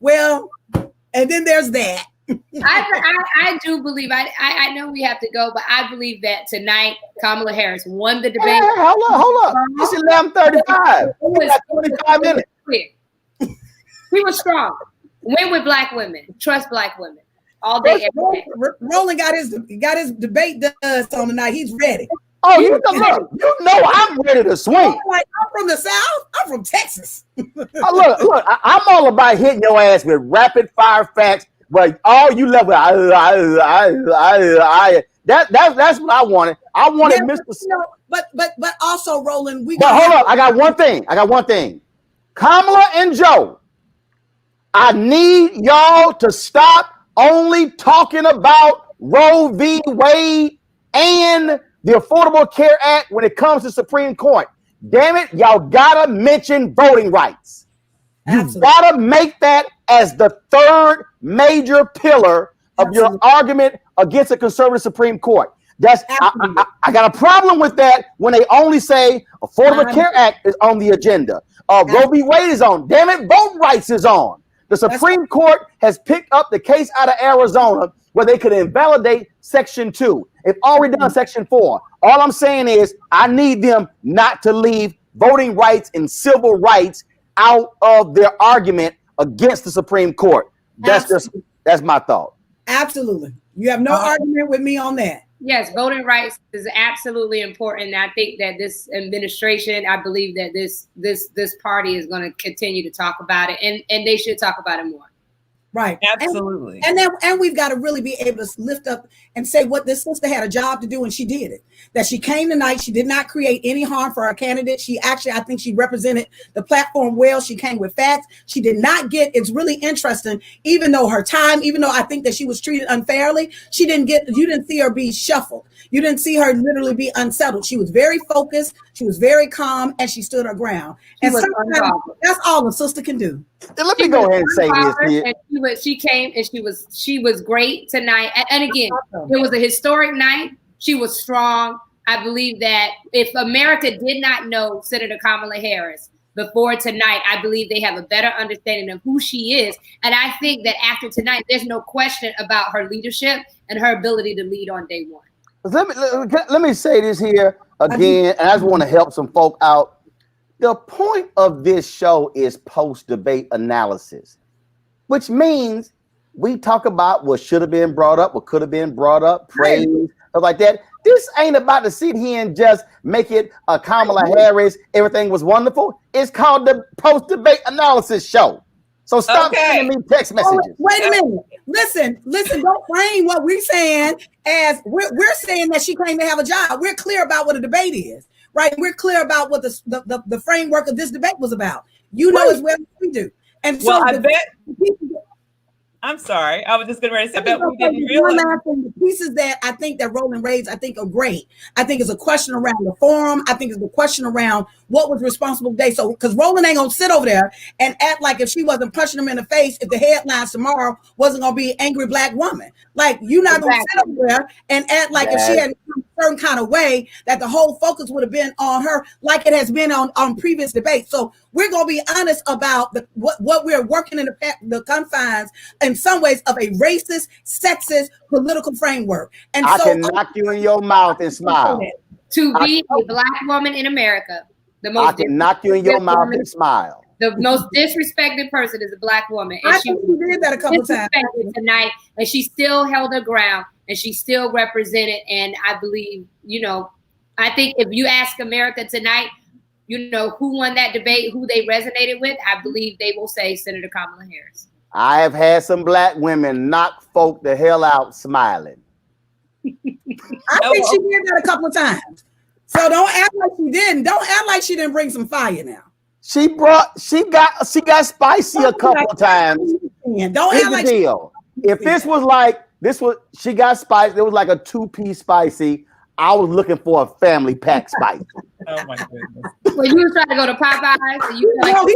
Well, and then there's that. I do believe I know we have to go, but I believe that tonight Kamala Harris won the debate. Hey, hold up. It's 11:35. We got 25 minutes. We were strong. Win with black women. Trust black women. All day, every day. Roland got his debate done on tonight. He's ready. Oh, you know I'm ready to swing. I'm from the South. I'm from Texas. Look, I'm all about hitting your ass with rapid fire facts, but all you left with that's what I wanted. I wanted Mr. But also, Roland, hold up. I got one thing. Kamala and Joe, I need y'all to stop only talking about Roe v. Wade and the Affordable Care Act when it comes to Supreme Court. Damn it, y'all gotta mention voting rights. You gotta make that as the third major pillar of your argument against a conservative Supreme Court. I got a problem with that when they only say Affordable Care Act is on the agenda. Roe v. Wade is on. Damn it, voting rights is on. The Supreme Court has picked up the case out of Arizona where they could invalidate Section 2. They've already done Section 4. All I'm saying is I need them not to leave voting rights and civil rights out of their argument against the Supreme Court. That's my thought. Absolutely. You have no argument with me on that. Yes, voting rights is absolutely important. I think that this administration, I believe that this party is going to continue to talk about it, and they should talk about it more. Right. Absolutely. And we've got to really be able to lift up and say what this sister had a job to do, and she did it. That she came tonight. She did not create any harm for our candidate. She actually, I think she represented the platform well. She came with facts. She did not get, it's really interesting, even though I think that she was treated unfairly, you didn't see her be shuffled. You didn't see her literally be unsettled. She was very focused. She was very calm, and she stood her ground. And sometimes that's all a sister can do. Let me go ahead and say this here. And she came and she was great tonight. And again, it was a historic night. She was strong. I believe that if America did not know Senator Kamala Harris before tonight, I believe they have a better understanding of who she is. And I think that after tonight, there's no question about her leadership and her ability to lead on day one. Let me say this here again, and I just want to help some folk out. The point of this show is post-debate analysis, which means we talk about what should have been brought up, what could have been brought up, praise, stuff like that. This ain't about to sit here and just make it a Kamala Harris, everything was wonderful. It's called the post-debate analysis show. So stop sending me text messages. Wait a minute. Listen, don't frame what we're saying as we're saying that she claimed to have a job. We're clear about what a debate is, right? We're clear about what the framework of this debate was about. You know as well as we do. And so I bet. I'm sorry. I was just going to say, I bet we didn't realize. The pieces that I think that Roland raised, I think are great. I think it's a question around the forum. I think it's a question around what was responsible today. So, because Roland ain't going to sit over there and act like if she wasn't punching him in the face, if the headlines tomorrow wasn't going to be angry black woman. Like, you're not going to sit over there and act like if she had a certain kind of way that the whole focus would have been on her, like it has been on previous debates. So we're going to be honest about what we're working in the confines in some ways of a racist, sexist political framework. And I can knock you in your mouth and smile. To be a black woman in America, I can knock you in your mouth and smile. The most disrespected person is a black woman. And I think she did that a couple times tonight, and she still held her ground, and she still represented. And I believe, I think if you ask America tonight, who won that debate, who they resonated with, I believe they will say Senator Kamala Harris. I have had some black women knock folk the hell out smiling. I think she did that a couple of times. So don't act like she didn't. Don't act like she didn't bring some fire now. She got spicy a couple of times. Don't act like deal. If she got spicy, it was like a 2-piece spicy. I was looking for a family pack spicy. Oh my goodness. Well, you were trying to go to Popeyes and you got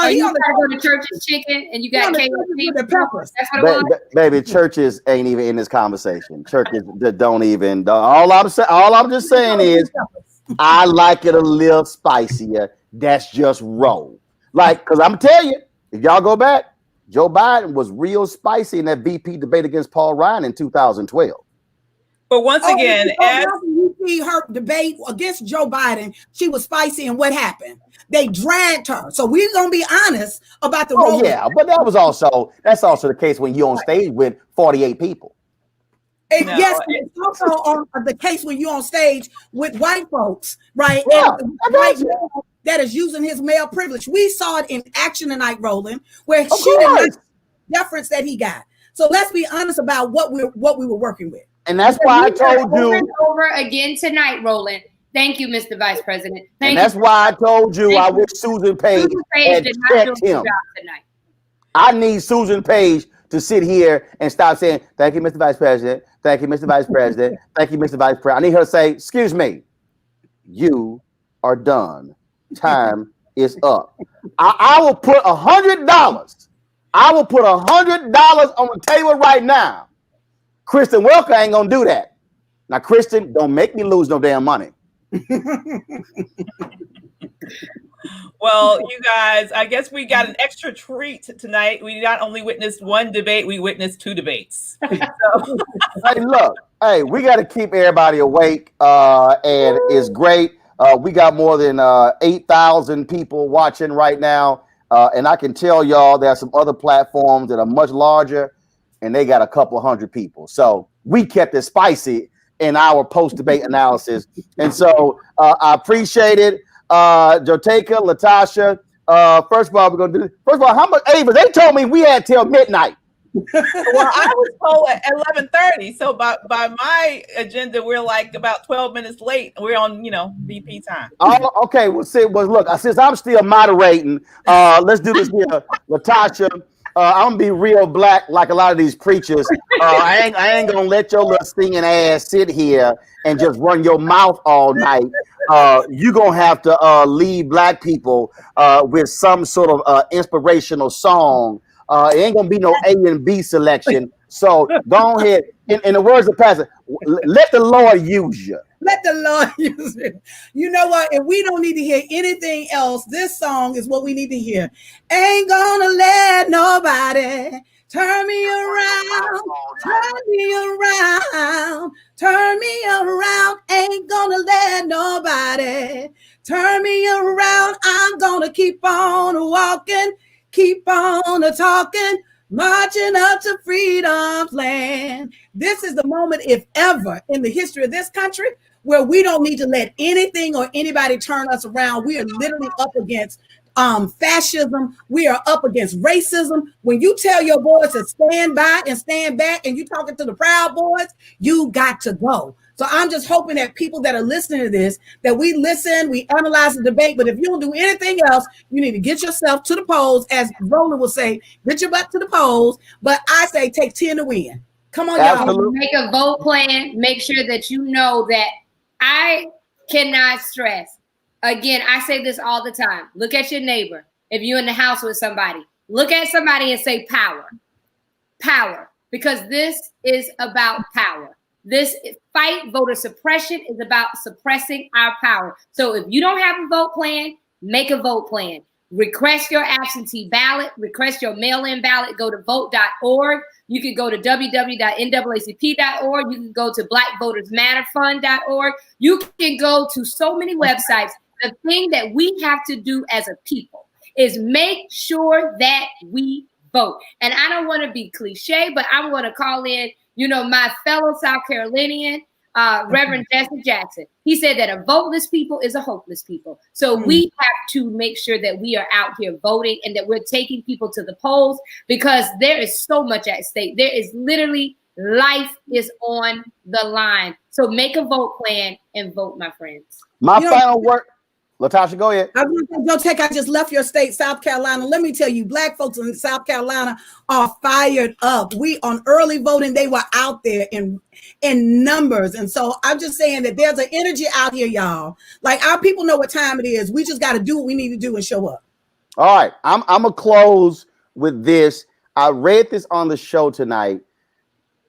you got to go to Church's Chicken and you got KFC. That's what it was. Baby, churches ain't even in this conversation. Churches don't even. All I'm just saying is, I like it a little spicier. That's just roll. Like, because I'm telling you, if y'all go back, Joe Biden was real spicy in that VP debate against Paul Ryan in 2012. But once again, as you see her debate against Joe Biden, she was spicy, and what happened? They dragged her. So we're gonna be honest about the role. Yeah, but that's also the case when you're on stage with 48 people. Yes, it's also on the case when you're on stage with white folks, right? Yeah, that is using his male privilege. We saw it in action tonight, Roland, where she did not deference that he got. So let's be honest about what we were working with. And that's why I told you over again tonight, Roland. Thank you, Mr. Vice President. That's why I told you I wish Susan Page had checked him. I need Susan Page to sit here and stop saying, "Thank you, Mr. Vice President. Thank you, Mr. Vice President. Thank you, Mr. Vice President." I need her to say, "Excuse me, you are done. Time is up." I will put $100. I will put $100 on the table right now. Kristen Welker ain't gonna do that. Now, Kristen, don't make me lose no damn money. Well, you guys, I guess we got an extra treat tonight. We not only witnessed one debate, we witnessed 2 debates. Hey, look, we got to keep everybody awake, and it's great. We got more than 8,000 people watching right now, and I can tell y'all there are some other platforms that are much larger, and they got a couple hundred people. So we kept it spicy in our post-debate analysis. And so I appreciate it. Joteka, Latasha, First of all, we're gonna do. First of all, how much? Ava, they told me we had till midnight. Well, I was told at 11:30. So by my agenda, we're like about 12 minutes late. We're on, VP time. Oh, okay. Well, look, since I'm still moderating, let's do this here, Latasha. I'm gonna be real black like a lot of these preachers. I ain't gonna let your little singing ass sit here and just run your mouth all night. You're gonna have to lead black people with some sort of inspirational song. It ain't gonna be no A and B selection. So go ahead. In the words of Pastor, let the Lord use you. Let the Lord use it. You know what? If we don't need to hear anything else, this song is what we need to hear. Ain't gonna let nobody turn me around, turn me around, turn me around. Ain't gonna let nobody turn me around. I'm gonna keep on walking, keep on talking, marching up to freedom's land. This is the moment, if ever, in the history of this country, where we don't need to let anything or anybody turn us around. We are literally up against fascism. We are up against racism. When you tell your boys to stand by and stand back and you talking to the Proud Boys, you got to go. So I'm just hoping that people that are listening to this, that we listen, we analyze the debate, but if you don't do anything else, you need to get yourself to the polls. As Roland will say, get your butt to the polls. But I say take 10 to win. Come on, y'all. Make a vote plan. Make sure that you know that I cannot stress. Again, I say this all the time. Look at your neighbor. If you're in the house with somebody, look at somebody and say power. Power. Because this is about power. This fight, voter suppression, is about suppressing our power. So if you don't have a vote plan, make a vote plan. Request your absentee ballot. Request your mail-in ballot. Go to vote.org. You can go to www.naacp.org. You can go to blackvotersmatterfund.org. You can go to so many websites. The thing that we have to do as a people is make sure that we vote. And I don't want to be cliche, but I'm going to call in, my fellow South Carolinian, Reverend Jesse Jackson. He said that a voteless people is a hopeless people. So we have to make sure that we are out here voting and that we're taking people to the polls, because there is so much at stake. There is literally life is on the line. So make a vote plan and vote, my friends. My final word. Latasha, go ahead. I just left your state, South Carolina. Let me tell you, black folks in South Carolina are fired up. We on early voting, they were out there in numbers. And so I'm just saying that there's an energy out here, y'all. Like, our people know what time it is. We just got to do what we need to do and show up. All right. I'm going to close with this. I read this on the show tonight,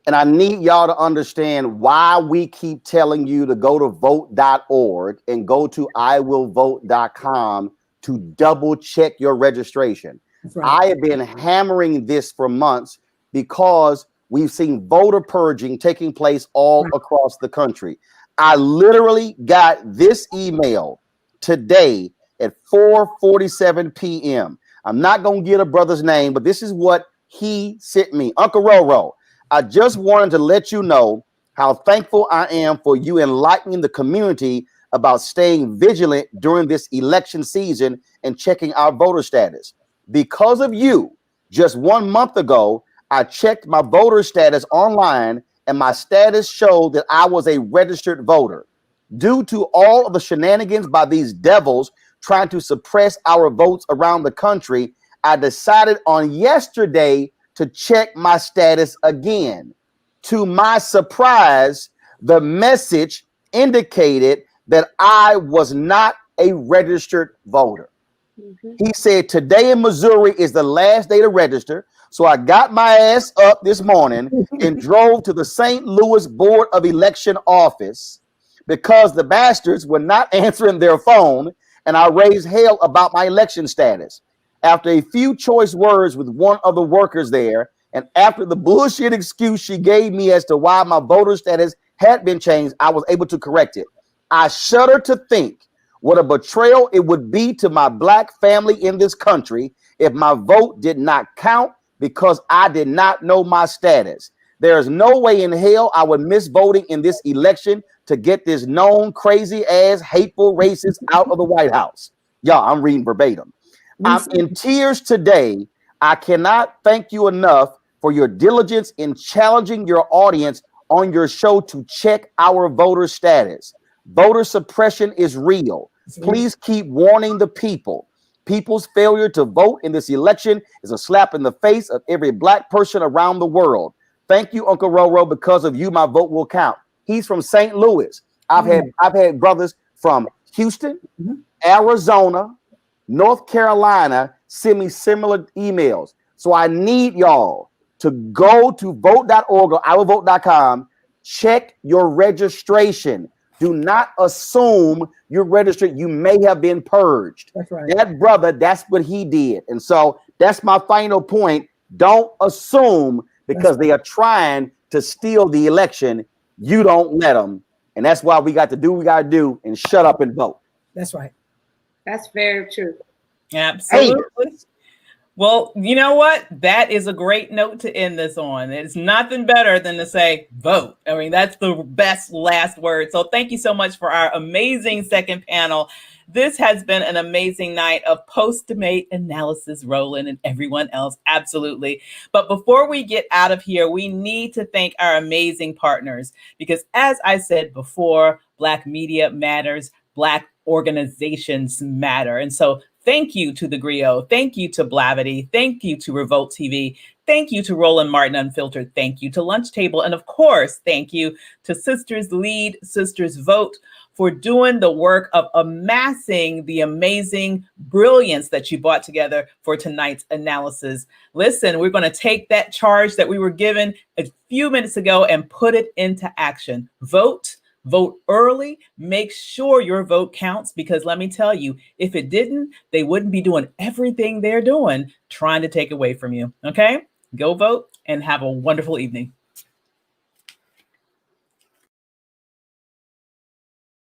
and I need y'all to understand why we keep telling you to go to vote.org and go to iwillvote.com to double check your registration. Right. I have been hammering this for months because we've seen voter purging taking place all across the country. I literally got this email today at 4:47 p.m. I'm not going to get a brother's name, but this is what he sent me. Uncle Roro, I just wanted to let you know how thankful I am for you enlightening the community about staying vigilant during this election season and checking our voter status. Because of you, just 1 month ago, I checked my voter status online and my status showed that I was a registered voter. Due to all of the shenanigans by these devils trying to suppress our votes around the country, I decided on yesterday to check my status again. To my surprise, the message indicated that I was not a registered voter. He said today in Missouri is the last day to register. So I got my ass up this morning and drove to the St. Louis Board of Election office because the bastards were not answering their phone, and I raised hell about my election status. After a few choice words with one of the workers there, and after the bullshit excuse she gave me as to why my voter status had been changed, I was able to correct it. I shudder to think what a betrayal it would be to my black family in this country if my vote did not count because I did not know my status. There is no way in hell I would miss voting in this election to get this known crazy ass hateful racist out of the White House. Y'all, I'm reading verbatim. I'm in tears today. I cannot thank you enough for your diligence in challenging your audience on your show to check our voter status. Voter suppression is real. Please keep warning the people. People's failure to vote in this election is a slap in the face of every Black person around the world. Thank you, Uncle Roro. Because of you, my vote will count. He's from St. Louis. I've had brothers from Houston, Arizona, North Carolina send me similar emails. So I need y'all to go to vote.org or iwillvote.com. Check your registration. Do not assume you're registered. You may have been purged. That's right. That brother, that's what he did. And so that's my final point. Don't assume because they are trying to steal the election. You don't let them. And that's why we got to do what we got to do and shut up and vote. That's right. That's very true. Absolutely. Hey. Well, you know what? That is a great note to end this on. It's nothing better than to say vote. I mean, that's the best last word. So thank you so much for our amazing second panel. This has been an amazing night of post-debate analysis, Roland and everyone else. Absolutely. But before we get out of here, we need to thank our amazing partners because as I said before, Black media matters, Black organizations matter. And so thank you to the Griot. Thank you to Blavity. Thank you to Revolt TV. Thank you to Roland Martin Unfiltered. Thank you to Lunch Table. And of course, thank you to Sisters Lead, Sisters Vote for doing the work of amassing the amazing brilliance that you brought together for tonight's analysis. Listen, we're going to take that charge that we were given a few minutes ago and put it into action. Vote early, make sure your vote counts, because let me tell you, if it didn't, they wouldn't be doing everything they're doing, trying to take away from you. Okay, go vote and have a wonderful evening.